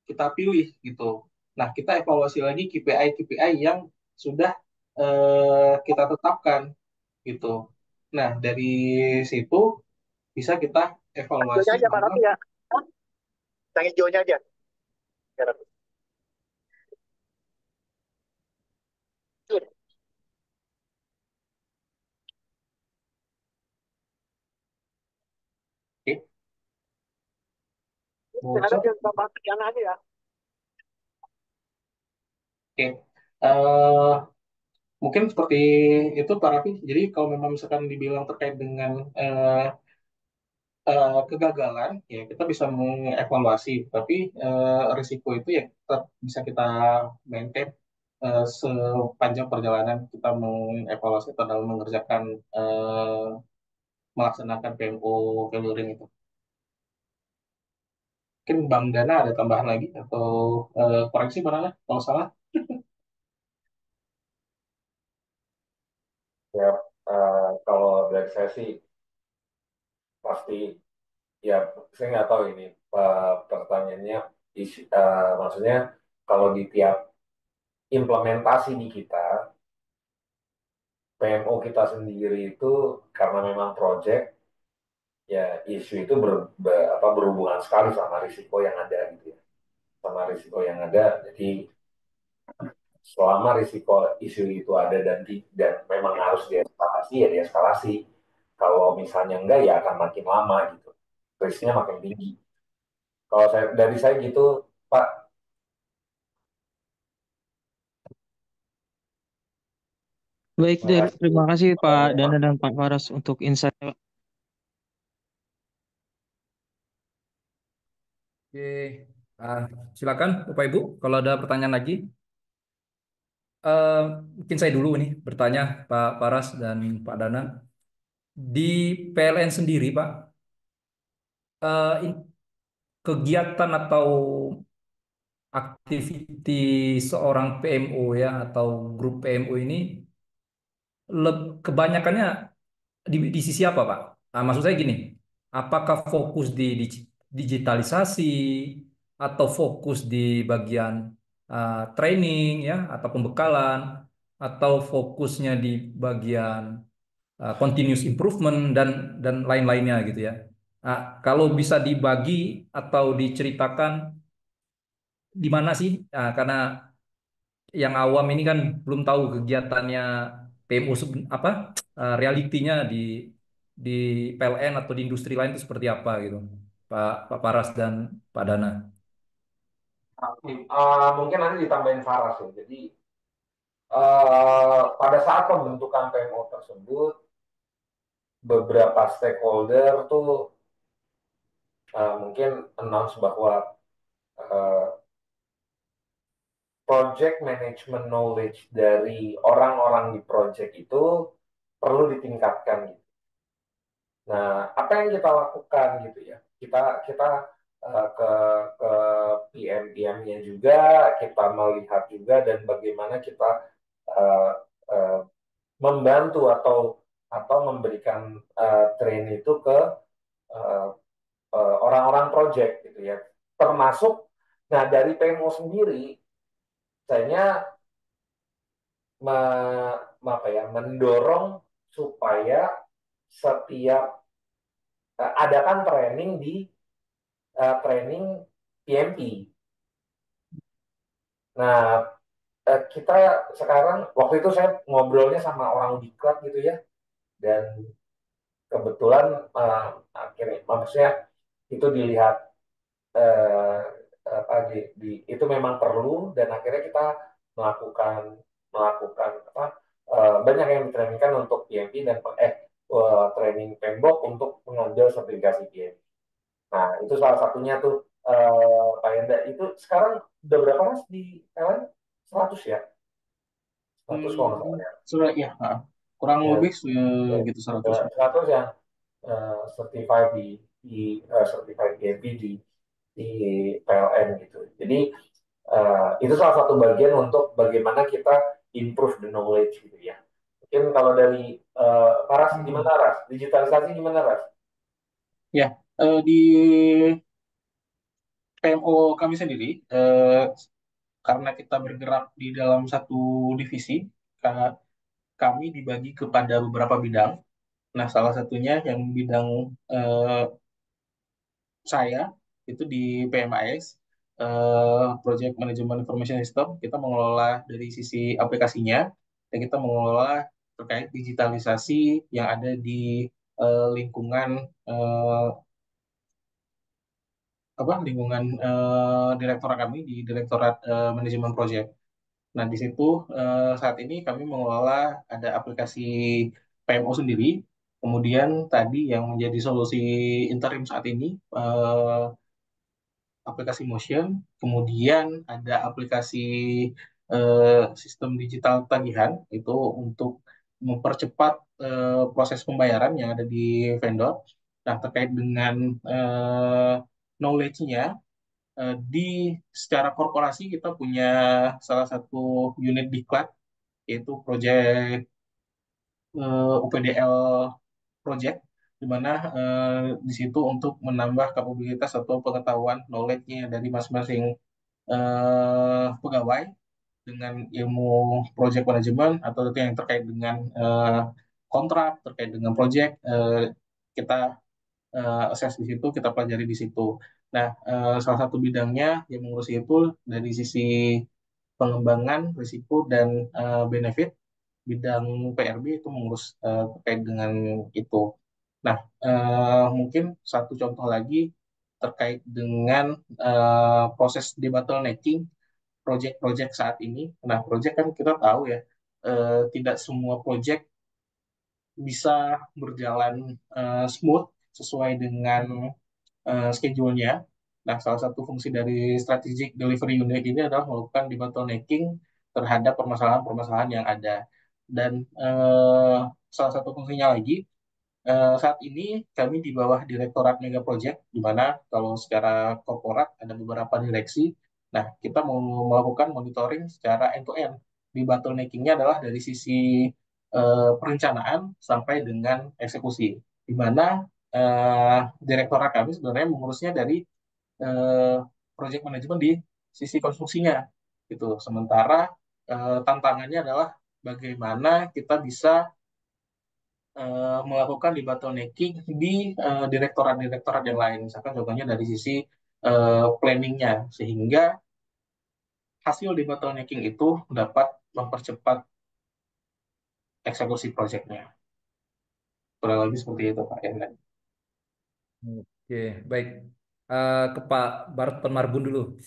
kita pilih gitu. Nah, kita evaluasi lagi KPI-KPI yang sudah kita tetapkan gitu. Nah, dari situ bisa kita evaluasi Hijaunya aja Pak mana. Raffi ya. Yang hijaunya aja. Ya, Oke, jangan bocor. aja sama yang aja ya. Oke. Eh, Mungkin seperti itu Pak Raffi. Jadi kalau memang misalkan dibilang terkait dengan kegagalan, ya kita bisa mengevaluasi. Tapi risiko itu ya tetap bisa kita maintain sepanjang perjalanan kita mengevaluasi atau dalam mengerjakan melaksanakan PMO tailoring itu. Mungkin Bang Dana ada tambahan lagi atau koreksi mana kalau salah? Ya, kalau dari saya sih pasti ya saya nggak tahu ini pertanyaannya maksudnya kalau di tiap implementasi di kita PMO kita sendiri itu karena memang project ya isu itu berhubungan sekali sama risiko yang ada gitu ya sama risiko yang ada jadi selama risiko isu itu ada dan memang harus dieskalasi ya dieskalasi kalau misalnya enggak ya akan makin lama gitu risknya makin tinggi kalau dari saya gitu Pak. Baik, Makasih. terima kasih Pak Makasih, Pak. Dana dan Pak Faras untuk insight. Oke, Ah, silakan Bapak Ibu kalau ada pertanyaan lagi. Eh, Mungkin saya dulu nih bertanya Pak Paras dan Pak Dana. Di PLN sendiri Pak, kegiatan atau aktiviti seorang PMO ya atau grup PMO ini kebanyakannya di sisi apa Pak? Nah, maksud saya gini, apakah fokus di digitalisasi atau fokus di bagian training ya atau pembekalan atau fokusnya di bagian continuous improvement dan lain-lainnya gitu ya. Nah, kalau bisa dibagi atau diceritakan di mana sih? Karena yang awam ini kan belum tahu kegiatannya PMU apa realitinya di PLN atau di industri lain itu seperti apa gitu, Pak Paras dan Pak Dana. Mungkin nanti ditambahin Faras ya. Jadi pada saat pembentukan PMO tersebut, beberapa stakeholder tuh mungkin announce bahwa uh, project management knowledge dari orang-orang di project itu perlu ditingkatkan. Nah, apa yang kita lakukan gitu ya? Kita ke PM-PM-nya juga, kita melihat juga dan bagaimana kita uh, uh, membantu atau memberikan train itu ke uh, orang-orang project gitu ya. Termasuk, nah dari PMO sendiri, saya apa ya, mendorong supaya setiap adakan training di training PMP. Nah, kita sekarang waktu itu saya ngobrolnya sama orang diklat gitu ya, dan kebetulan akhirnya maksudnya itu dilihat eh, itu memang perlu dan akhirnya kita melakukan melakukan banyak yang ditrainingkan untuk PMP dan training Pembok untuk mengambil sertifikasi PMP. Nah, itu salah satunya tuh Pak Yenda. Itu sekarang udah berapa mas di Thailand? 100 ya? 100 kalau nggak salah Hmm, ya. sudah ya, kurang Ya, lebih ya, gitu 100. 100 yang certified certified PMP di PLN gitu. Jadi itu salah satu bagian untuk bagaimana kita improve the knowledge gitu ya. Mungkin kalau dari Paras gimana Ras? Digitalisasi gimana Ras? Ya, di PMO kami sendiri, karena kita bergerak di dalam satu divisi, ka- kami dibagi kepada beberapa bidang. Nah, salah satunya yang bidang eh, saya itu di PMIS, Project Management Information System, kita mengelola dari sisi aplikasinya dan kita mengelola terkait digitalisasi yang ada di lingkungan eh, lingkungan direktorat kami di Direktorat Manajemen Project. Nah, di situ saat ini kami mengelola ada aplikasi PMO sendiri. Kemudian tadi yang menjadi solusi interim saat ini aplikasi Motion. Kemudian ada aplikasi sistem digital tagihan itu untuk mempercepat proses pembayaran yang ada di vendor. Nah, terkait dengan knowledge-nya Di secara korporasi kita punya salah satu unit diklat yaitu proyek UPDL project, di mana di situ untuk menambah kapabilitas atau pengetahuan knowledge-nya dari masing-masing pegawai dengan ilmu project management atau yang terkait dengan kontrak, terkait dengan project, kita assess di situ, kita pelajari di situ. Nah, salah satu bidangnya yang mengurusi itu dari sisi pengembangan risiko dan benefit, bidang PRB itu mengurus terkait dengan itu. Nah, mungkin satu contoh lagi terkait dengan proses debottlenecking project-project saat ini. Nah, project kan kita tahu ya, tidak semua project bisa berjalan smooth sesuai dengan schedule-nya. Nah, salah satu fungsi dari strategic delivery unit ini adalah melakukan debottlenecking terhadap permasalahan-permasalahan yang ada. Dan salah satu fungsinya lagi, saat ini kami di bawah Direktorat Mega Project, di mana kalau secara korporat ada beberapa direksi. Nah, kita mau melakukan monitoring secara end-to-end. Di bottlenecking-nya adalah dari sisi perencanaan sampai dengan eksekusi. Di mana direktorat kami sebenarnya mengurusnya dari eh, project management di sisi konstruksinya. Gitu. Sementara tantangannya adalah bagaimana kita bisa melakukan debottlenecking di direktorat-direktorat yang lain. Misalkan contohnya dari sisi planningnya, sehingga hasil debottlenecking itu dapat mempercepat eksekusi proyeknya. Kurang lebih seperti itu, Pak Endra. Oke, baik. Ke Pak Barton Marbun dulu.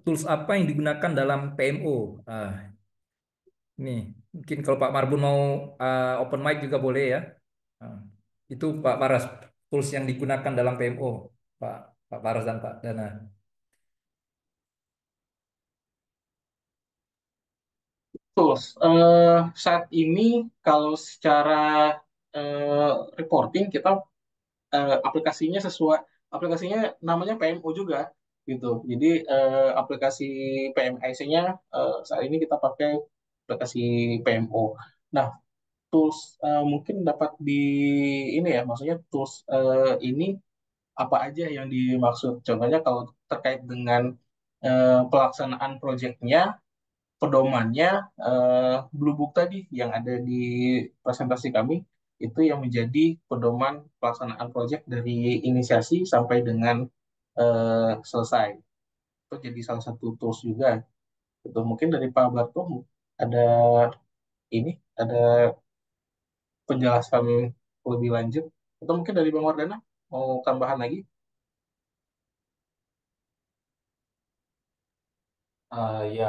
Tools apa yang digunakan dalam PMO? Nih, mungkin kalau Pak Marbun mau open mic juga boleh ya. Ah, itu Pak Paras, tools yang digunakan dalam PMO, Pak Pak Paras dan Pak Dana. Tools. Saat ini kalau secara reporting kita aplikasinya namanya PMO juga gitu. Jadi aplikasi PMIC-nya saat ini kita pakai aplikasi PMO. Nah, tools mungkin dapat di ini ya, maksudnya tools ini apa aja yang dimaksud? Contohnya kalau terkait dengan pelaksanaan proyeknya, pedomannya, Blue Book tadi yang ada di presentasi kami itu yang menjadi pedoman pelaksanaan proyek dari inisiasi sampai dengan selesai. Itu jadi salah satu tools juga. Itu mungkin dari Pak Barto ada ini, ada penjelasan lebih lanjut. Atau mungkin dari Bang Wardana mau tambahan lagi? Ya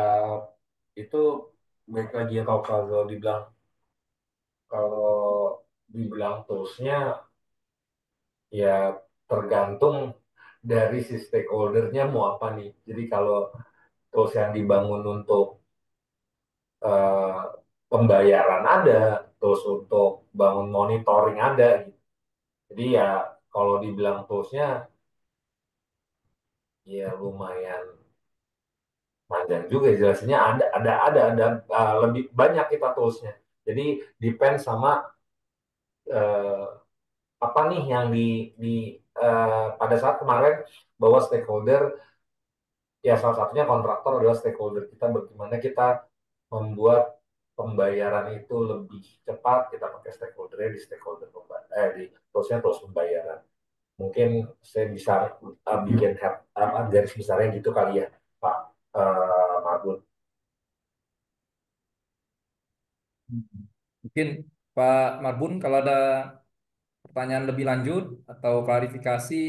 itu baik lagi ya kalau dibilang toolsnya ya tergantung dari si stakeholdernya mau apa nih. Jadi kalau tools yang dibangun untuk eh, pembayaran ada, tools untuk bangun monitoring ada gitu. Jadi ya kalau dibilang toolsnya ya lumayan panjang juga jelasnya ada lebih banyak kita toolsnya. Jadi depend sama eh, apa nih yang pada saat kemarin bahwa stakeholder ya salah satunya kontraktor adalah stakeholder kita bagaimana kita membuat pembayaran itu lebih cepat kita pakai stakeholdernya di di toolsnya tools pembayaran mungkin saya bisa bikin garis besarnya gitu kali ya Pak Marbun. Mungkin Pak Marbun kalau ada pertanyaan lebih lanjut atau klarifikasi,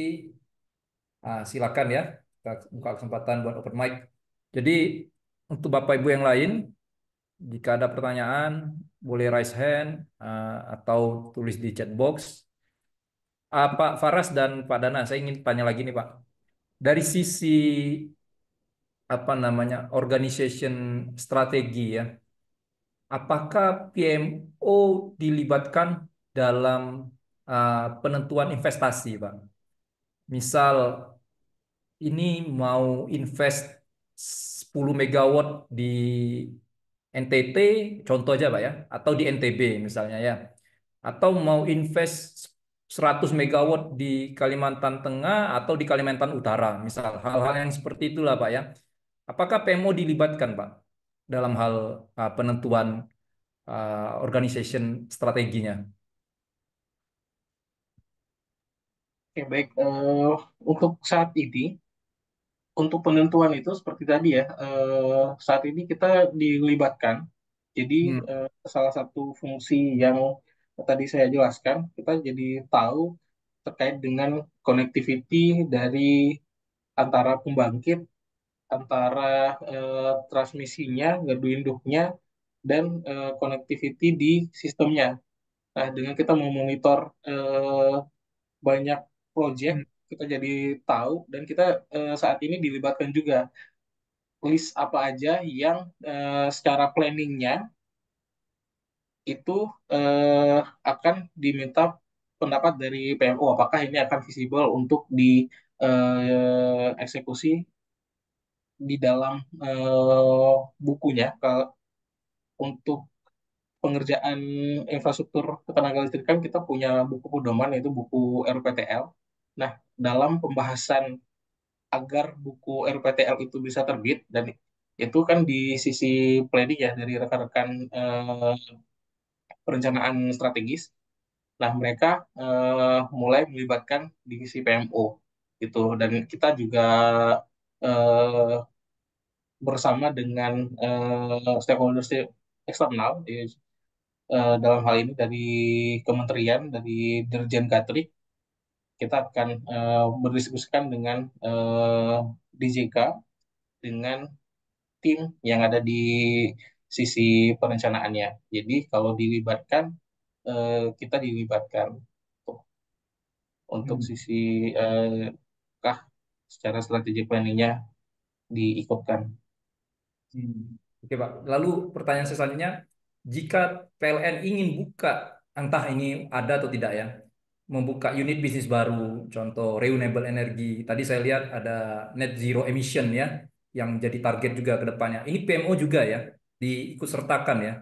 silakan ya. Kita buka kesempatan buat open mic. Jadi untuk Bapak Ibu yang lain, jika ada pertanyaan, boleh raise hand atau tulis di chat box. Pak Faras dan Pak Dana, saya ingin tanya lagi nih Pak. Dari sisi apa namanya organization strategi ya, apakah PMO dilibatkan dalam penentuan investasi, Pak? Misal ini mau invest 10 megawatt di NTT, contoh aja Pak ya, atau di NTB misalnya ya, atau mau invest 100 megawatt di Kalimantan Tengah atau di Kalimantan Utara, misal hal-hal yang seperti itulah Pak ya. Apakah PMO dilibatkan Pak dalam hal penentuan organization strateginya? Oke, baik. Untuk saat ini, untuk penentuan itu seperti tadi ya, saat ini kita dilibatkan. Jadi Hmm. salah satu fungsi yang tadi saya jelaskan, kita jadi tahu terkait dengan connectivity dari antara pembangkit, antara transmisinya, gardu induknya, dan connectivity di sistemnya. Nah, dengan kita memonitor banyak proyek, Hmm. kita jadi tahu dan kita saat ini dilibatkan juga list apa aja yang secara planningnya itu akan diminta pendapat dari PMO apakah ini akan visible untuk di eksekusi di dalam bukunya. Kalau untuk pengerjaan infrastruktur ketenaga listrikan kita punya buku pedoman yaitu buku RPTL. Nah, dalam pembahasan agar buku RPTL itu bisa terbit dan itu kan di sisi planning ya dari rekan-rekan perencanaan strategis. Nah, mereka mulai melibatkan divisi PMO gitu dan kita juga eh, bersama dengan stakeholders eksternal dalam hal ini dari kementerian, dari Dirjen Gatrik, kita akan berdiskusikan dengan DJK, dengan tim yang ada di sisi perencanaannya. Jadi kalau dilibatkan, kita dilibatkan untuk, untuk Hmm. sisi kah secara strategi planningnya diikutkan. Hmm. Oke Pak, lalu pertanyaan saya selanjutnya, jika PLN ingin buka, entah ini ada atau tidak ya, membuka unit bisnis baru, contoh renewable energy, tadi saya lihat ada net zero emission ya, yang jadi target juga ke depannya. Ini PMO juga ya, diikut sertakan ya,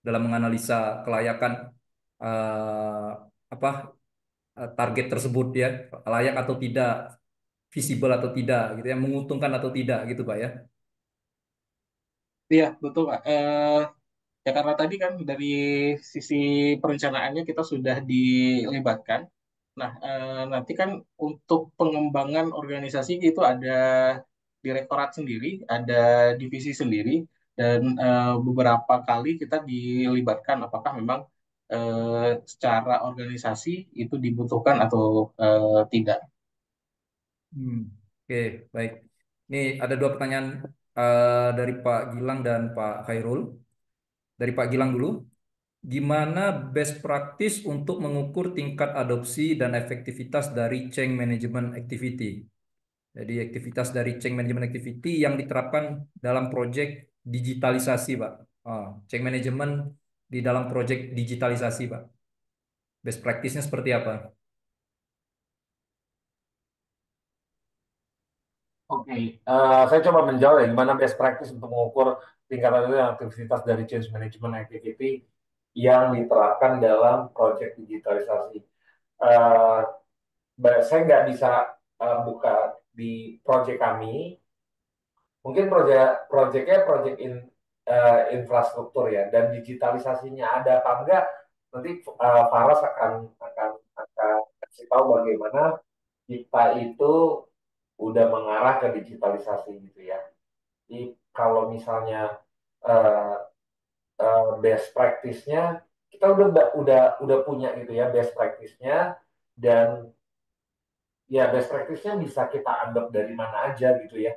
dalam menganalisa kelayakan eh, apa target tersebut ya, layak atau tidak, visible atau tidak, gitu ya, menguntungkan atau tidak, gitu Pak ya. Iya, betul Pak. Ya karena tadi kan dari sisi perencanaannya kita sudah dilibatkan. Nah, nanti kan untuk pengembangan organisasi itu ada direktorat sendiri, ada divisi sendiri, dan beberapa kali kita dilibatkan apakah memang secara organisasi itu dibutuhkan atau tidak. Hmm. Oke, baik. Ini ada dua pertanyaan dari Pak Gilang dan Pak Khairul. Dari Pak Gilang dulu, gimana best practice untuk mengukur tingkat adopsi dan efektivitas dari change management activity? Jadi aktivitas dari change management activity yang diterapkan dalam proyek digitalisasi, Pak. Change management di dalam proyek digitalisasi, Pak. Best practice-nya seperti apa? Oke, saya coba menjawab ya gimana best practice untuk mengukur tingkatan aktivitas dari change management activity yang diterapkan dalam proyek digitalisasi. Eh, saya nggak bisa buka di proyek kami. Mungkin proyeknya proyek infrastruktur ya, dan digitalisasinya ada apa enggak, nanti Faras akan kasih tahu bagaimana kita itu udah mengarah ke digitalisasi gitu ya. Jadi kalau misalnya uh, best practice-nya kita udah punya gitu ya best practice-nya, dan ya best practice-nya bisa kita anggap dari mana aja gitu ya.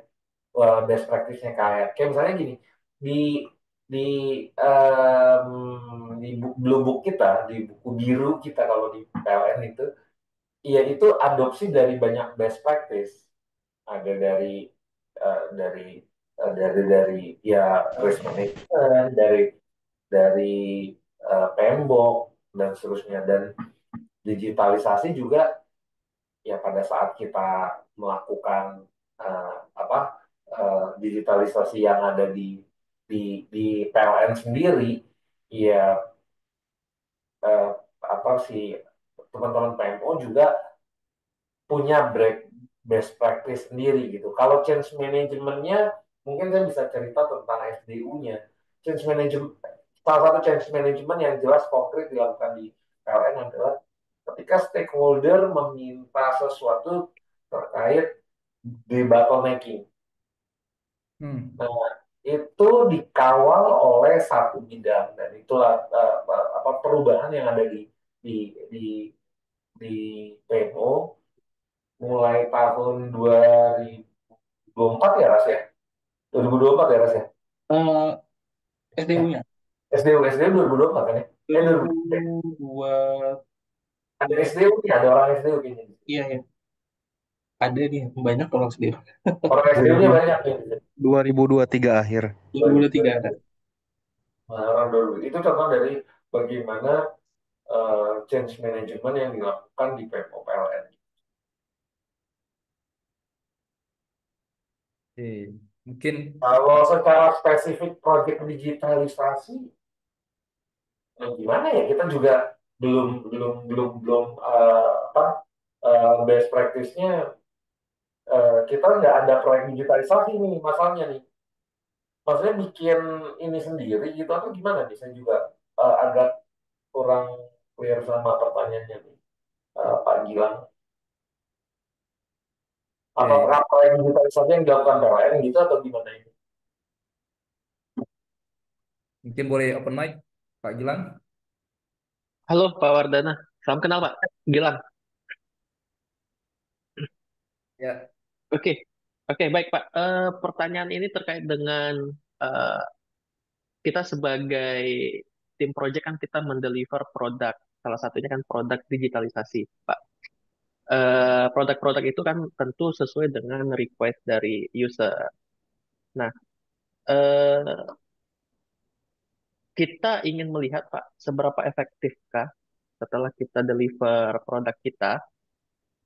Best practice-nya kayak misalnya gini, di di blue book kita, di buku biru kita kalau di PLN itu, ya itu adopsi dari banyak best practice. Ada dari ya risk management, dari PMBOK dan seterusnya, dan digitalisasi juga ya pada saat kita melakukan apa digitalisasi yang ada di PLN sendiri, ya eh, apa sih teman-teman PMO juga punya best practice sendiri gitu. Kalau change manajemennya, mungkin saya bisa cerita tentang SDU-nya. Change management, salah satu change management yang jelas konkret dilakukan di PLN adalah ketika stakeholder meminta sesuatu terkait debottlenecking. Hmm. Nah, itu dikawal oleh satu bidang dan itulah apa perubahan yang ada di di di PMO mulai tahun 2024 ya Ras ya? 2024 ya Ras ya? Eh, Eh, SDU-nya SDU 2024 kan ya? dua 2000, ribu dua ada SDU nih, ada orang SDU kayaknya. iya ya, ada nih banyak kalau SDU. Orang SDU-nya 2000 banyak nih. 2023 akhir. 2023 ada. Nah, orang 2000. Itu contoh dari bagaimana change management yang dilakukan di PMO PLN. Oke. Mungkin Kalau secara spesifik proyek digitalisasi, gimana ya? Kita juga belum belum belum belum apa best practice-nya kita nggak ada proyek digitalisasi nih masalahnya nih. Maksudnya bikin ini sendiri gitu atau gimana nih? Saya juga agak kurang clear sama pertanyaannya nih, Pak Gilang. oke. Apakah proyek digitalisasi yang dilakukan PLN gitu atau gimana ini? Mungkin boleh open mic, Pak Gilang. Halo Pak Wardana, salam kenal Pak. Gilang. Ya. Oke, oke baik Pak. Pertanyaan ini terkait dengan eh, kita sebagai tim project kan kita mendeliver produk. Salah satunya kan produk digitalisasi, Pak. Produk-produk itu kan tentu sesuai dengan request dari user. Nah, eh, kita ingin melihat Pak, seberapa efektifkah setelah kita deliver produk kita,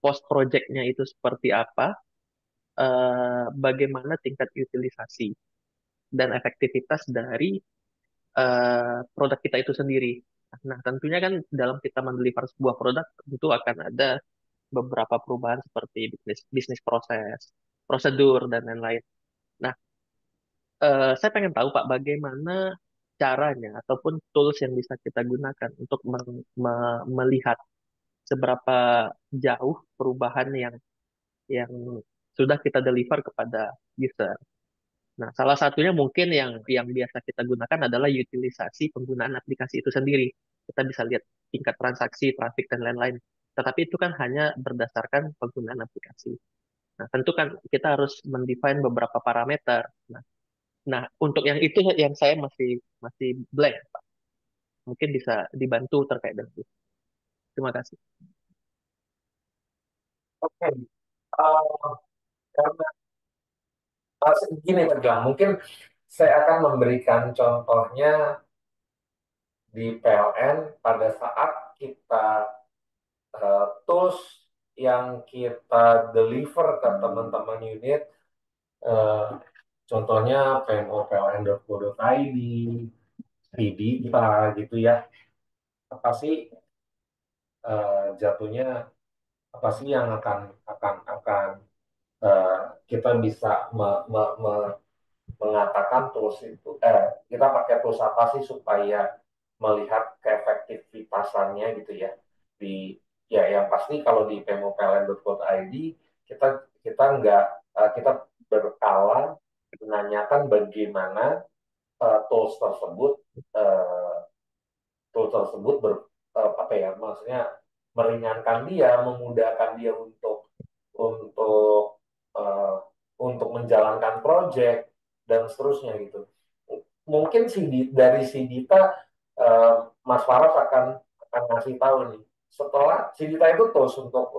post projectnya itu seperti apa, bagaimana tingkat utilisasi dan efektivitas dari produk kita itu sendiri. Nah, tentunya kan dalam kita mendeliver sebuah produk tentu akan ada beberapa perubahan seperti bisnis proses, prosedur dan lain-lain. Nah, saya pengen tahu Pak bagaimana caranya ataupun tools yang bisa kita gunakan untuk melihat seberapa jauh perubahan yang sudah kita deliver kepada user. Nah, salah satunya mungkin yang biasa kita gunakan adalah utilisasi penggunaan aplikasi itu sendiri. Kita bisa lihat tingkat transaksi, traffic, dan lain-lain. Tetapi itu kan hanya berdasarkan penggunaan aplikasi. Nah, tentu kan kita harus mendefine beberapa parameter. Nah, untuk yang itu yang saya masih masih blank, Pak. Mungkin bisa dibantu terkait dengan itu. Terima kasih. Oke, karena gini Pak Gilang, mungkin saya akan memberikan contohnya di PLN pada saat kita tools yang kita deliver ke teman-teman unit, eh, contohnya pmo.pln.go.id, PD kita gitu ya, apa sih jatuhnya apa sih yang akan eh, kita bisa mengatakan tools itu kita pakai tools apa sih supaya melihat keefektivitasannya gitu ya di ya yang pasti kalau di pmopln.co.id kita kita nggak kita berkala menanyakan bagaimana tools tersebut eh, apa ya maksudnya meringankan dia memudahkan dia untuk eh, untuk menjalankan proyek dan seterusnya gitu. Mungkin dari si Dita eh, Mas Faras akan ngasih tahu nih. Setelah si Dita itu tools untuk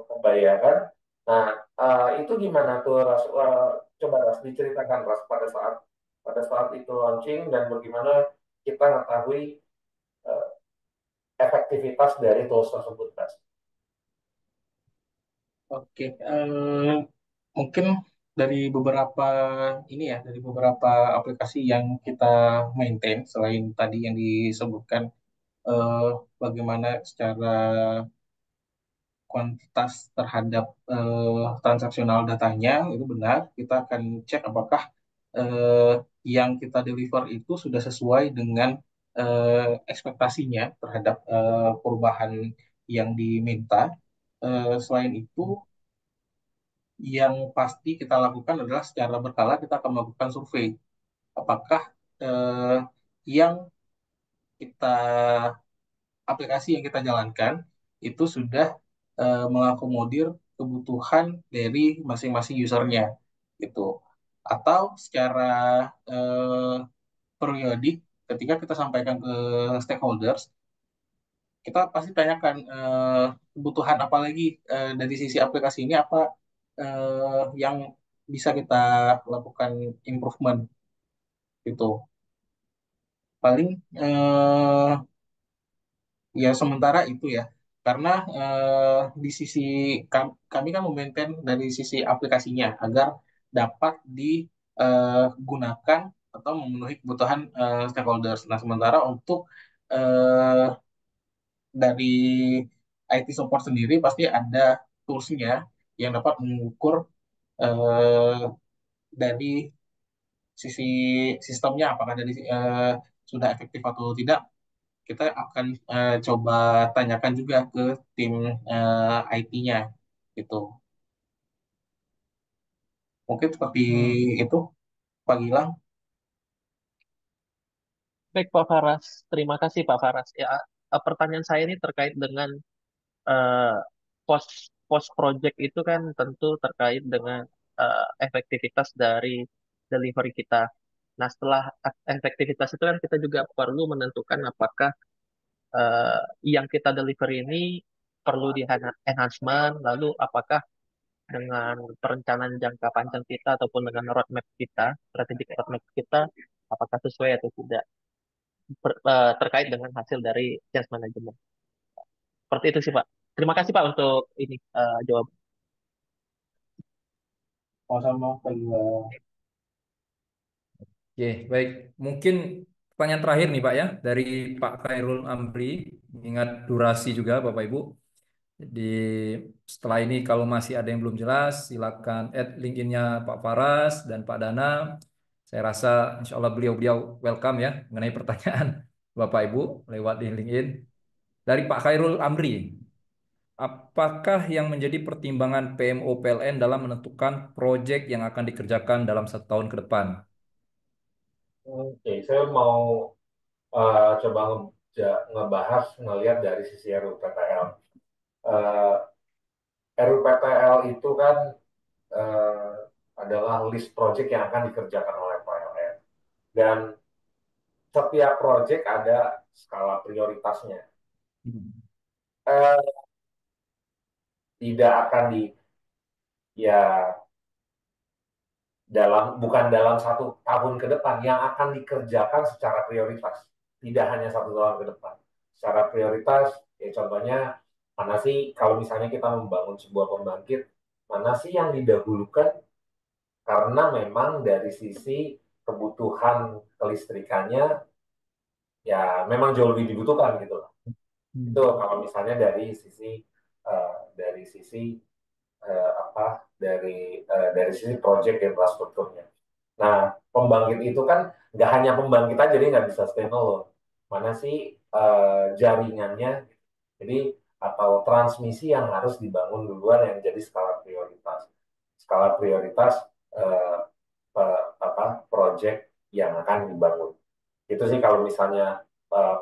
pembayaran. Nah, itu gimana tuh Ras? Coba Ras diceritakan Ras pada saat itu launching dan bagaimana kita mengetahui efektivitas dari tools tersebut Ras. Oke, mungkin dari beberapa ini ya, dari beberapa aplikasi yang kita maintain selain tadi yang disebutkan, eh, bagaimana secara kuantitas terhadap transaksional datanya itu benar. Kita akan cek apakah eh, yang kita deliver itu sudah sesuai dengan ekspektasinya terhadap perubahan yang diminta. Selain itu, yang pasti kita lakukan adalah secara berkala kita akan melakukan survei. Apakah eh, yang kita aplikasi yang kita jalankan itu sudah mengakomodir kebutuhan dari masing-masing usernya gitu. Atau secara eh, periodik ketika kita sampaikan ke stakeholders, kita pasti tanyakan kebutuhan apa lagi dari sisi aplikasi ini apa yang bisa kita lakukan improvement gitu. Paling ya sementara itu ya, karena di sisi kami kan memaintain dari sisi aplikasinya agar dapat digunakan atau memenuhi kebutuhan stakeholders. Nah, sementara untuk eh, dari IT support sendiri pasti ada toolsnya yang dapat mengukur eh, dari sisi sistemnya apakah sudah efektif atau tidak. Kita akan coba tanyakan juga ke tim IT-nya gitu. Mungkin seperti Hmm. itu, Pak Gilang. Baik, Pak Faras. Terima kasih, Pak Faras. Ya, pertanyaan saya ini terkait dengan eh, post post project itu kan tentu terkait dengan efektivitas dari delivery kita. Nah, setelah efektivitas itu kan kita juga perlu menentukan apakah eh, yang kita deliver ini perlu di enhancement, lalu apakah dengan perencanaan jangka panjang kita ataupun dengan roadmap kita, strategic roadmap kita, apakah sesuai atau tidak terkait dengan hasil dari change management. Seperti itu sih Pak. Terima kasih Pak untuk ini jawaban. Sama-sama, Pak Gilang. Oke, baik. Mungkin pertanyaan terakhir nih Pak ya dari Pak Khairul Amri. Ingat durasi juga Bapak Ibu. Jadi setelah ini kalau masih ada yang belum jelas, silakan add LinkedIn-nya Pak Faras dan Pak Dana. Saya rasa insya Allah beliau-beliau welcome ya mengenai pertanyaan Bapak Ibu lewat di LinkedIn. Dari Pak Khairul Amri, apakah yang menjadi pertimbangan PMO PLN dalam menentukan proyek yang akan dikerjakan dalam 1 tahun ke depan? Oke, saya mau coba ngebahas ngelihat dari sisi RUPTL. Eh, RUPTL itu kan eh, adalah list project yang akan dikerjakan oleh PLN. Dan setiap project ada skala prioritasnya. Eh, Tidak akan ya bukan dalam 1 tahun ke depan yang akan dikerjakan secara prioritas. Tidak hanya 1 tahun ke depan. Secara prioritas, ya contohnya mana sih kalau misalnya kita membangun sebuah pembangkit, mana sih yang didahulukan karena memang dari sisi kebutuhan kelistrikannya ya memang jauh lebih dibutuhkan gitu loh. Itu kalau misalnya dari sisi dari sisi proyek infrastrukturnya. Nah, pembangkit itu kan nggak hanya pembangkit aja, jadi nggak bisa standalone. Mana sih jaringannya? Jadi atau transmisi yang harus dibangun duluan yang jadi skala prioritas. Skala prioritas eh, proyek yang akan dibangun. Itu sih kalau misalnya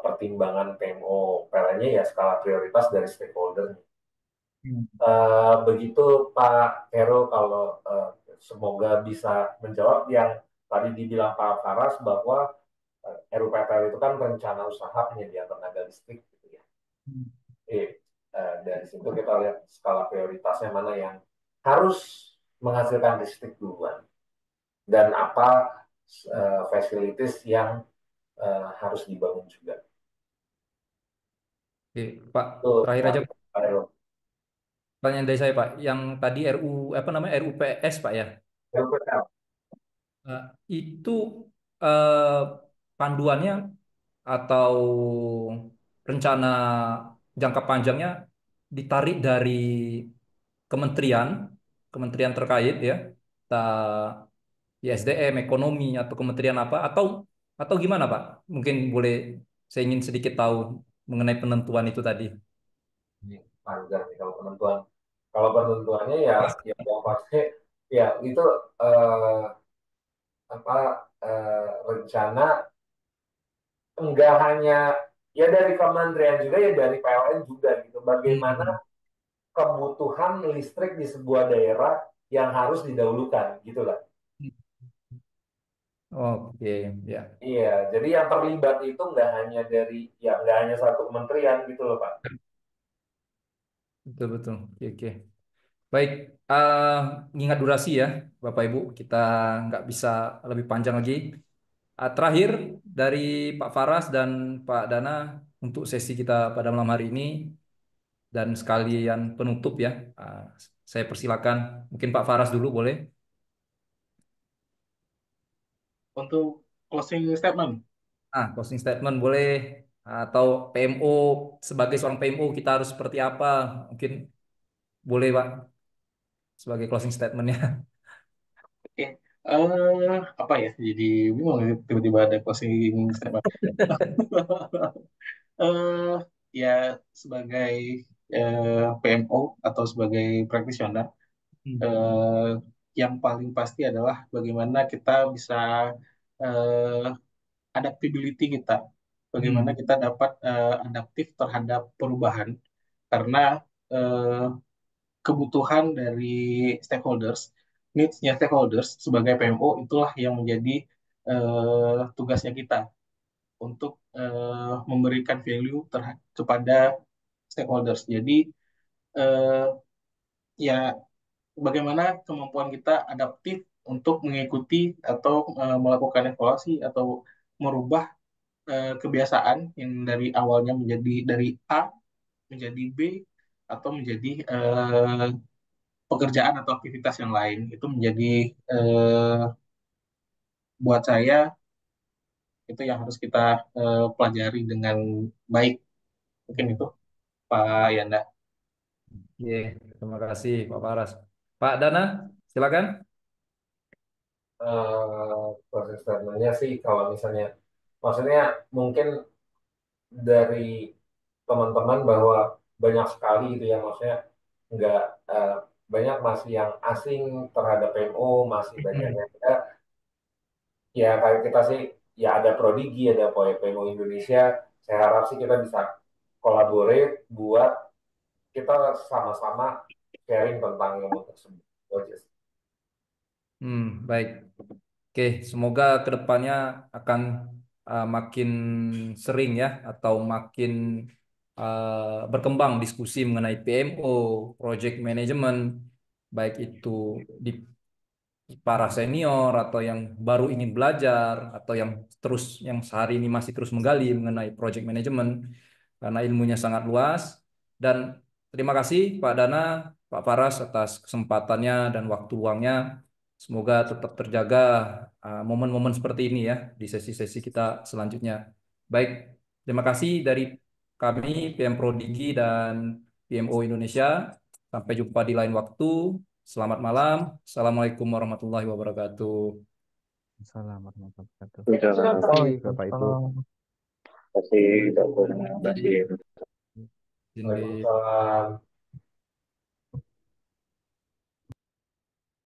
pertimbangan PMO PLN-nya ya skala prioritas dari stakeholder. Begitu Pak Heru, kalau semoga bisa menjawab yang tadi dibilang Pak Faras bahwa RUPPL itu kan rencana usaha penyediaan tenaga listrik gitu ya. Eh, dari situ kita lihat skala prioritasnya mana yang harus menghasilkan listrik duluan dan apa facilities yang harus dibangun juga. Oke, Pak, Itu terakhir Pak aja. Heru. pertanyaan dari saya Pak, yang tadi apa namanya RUPS Pak ya. Eh, itu eh, panduannya atau rencana jangka panjangnya ditarik dari kementerian kementerian terkait ya, ta ISDM, ekonomi atau kementerian apa atau gimana Pak? Mungkin boleh saya ingin sedikit tahu mengenai penentuan itu tadi. Ini panjang nih kalau penentuan. Kalau penentuannya ya, ya yang pasti ya itu eh, apa rencana enggak hanya ya dari kementerian juga ya dari PLN juga gitu. Bagaimana Hmm. kebutuhan listrik di sebuah daerah yang harus didahulukan gitu lah. Oke, ya, Iya, jadi yang terlibat itu nggak hanya dari ya nggak hanya satu kementerian gitu loh Pak. betul betul. Oke, oke. Baik, eh ingat durasi ya, Bapak Ibu, kita nggak bisa lebih panjang lagi. Terakhir dari Pak Faras dan Pak Dana untuk sesi kita pada malam hari ini dan sekalian penutup ya, eh, saya persilakan. Mungkin Pak Faras dulu boleh. Untuk closing statement, Closing statement boleh. Atau PMO, sebagai seorang PMO kita harus seperti apa? Mungkin boleh Pak, sebagai closing statementnya. oke. Apa ya? Jadi bingung nih, tiba-tiba ada closing statement. eh Ya, sebagai PMO atau sebagai practitioner, eh, yang paling pasti adalah bagaimana kita bisa eh, adaptability kita, bagaimana Hmm. kita dapat adaptif terhadap perubahan, karena eh, kebutuhan dari stakeholders, needs-nya stakeholders sebagai PMO itulah yang menjadi tugasnya kita untuk memberikan value kepada stakeholders. Jadi eh, ya, bagaimana kemampuan kita adaptif untuk mengikuti atau melakukan evaluasi atau merubah kebiasaan yang dari awalnya menjadi dari A menjadi B atau menjadi pekerjaan atau aktivitas yang lain. Itu menjadi eh, buat saya itu yang harus kita pelajari dengan baik. Mungkin itu Pak Yanda. Oke, terima kasih Pak Faras. Pak Dana, silakan. Proses statementnya sih kalau misalnya maksudnya mungkin dari teman-teman bahwa banyak sekali gitu ya maksudnya nggak eh, banyak masih yang asing terhadap PMO masih banyak yang enggak. Ya kayak kita sih ya ada Prodigi ada PMO Indonesia saya harap sih kita bisa kolaborate buat kita sama-sama sharing tentang ilmu tersebut. Itu aja sih. Baik. Oke, semoga kedepannya akan makin sering ya, atau makin berkembang diskusi mengenai PMO, project management, baik itu di para senior atau yang baru ingin belajar atau yang sehari ini masih terus menggali mengenai project management karena ilmunya sangat luas. Dan terima kasih Pak Dana, Pak Paras atas kesempatannya dan waktu luangnya. Semoga tetap terjaga momen-momen seperti ini ya di sesi-sesi kita selanjutnya. Baik, terima kasih dari kami PM Prodigi dan PMO Indonesia. Sampai jumpa di lain waktu. Selamat malam. Assalamualaikum warahmatullahi wabarakatuh. Assalamualaikum warahmatullahi wabarakatuh. Terima Waalaikumsalam. kasih Bapak Ibu. Waalaikumsalam. Terima kasih, Dr. Basir. Izin di Waalaikumsalam.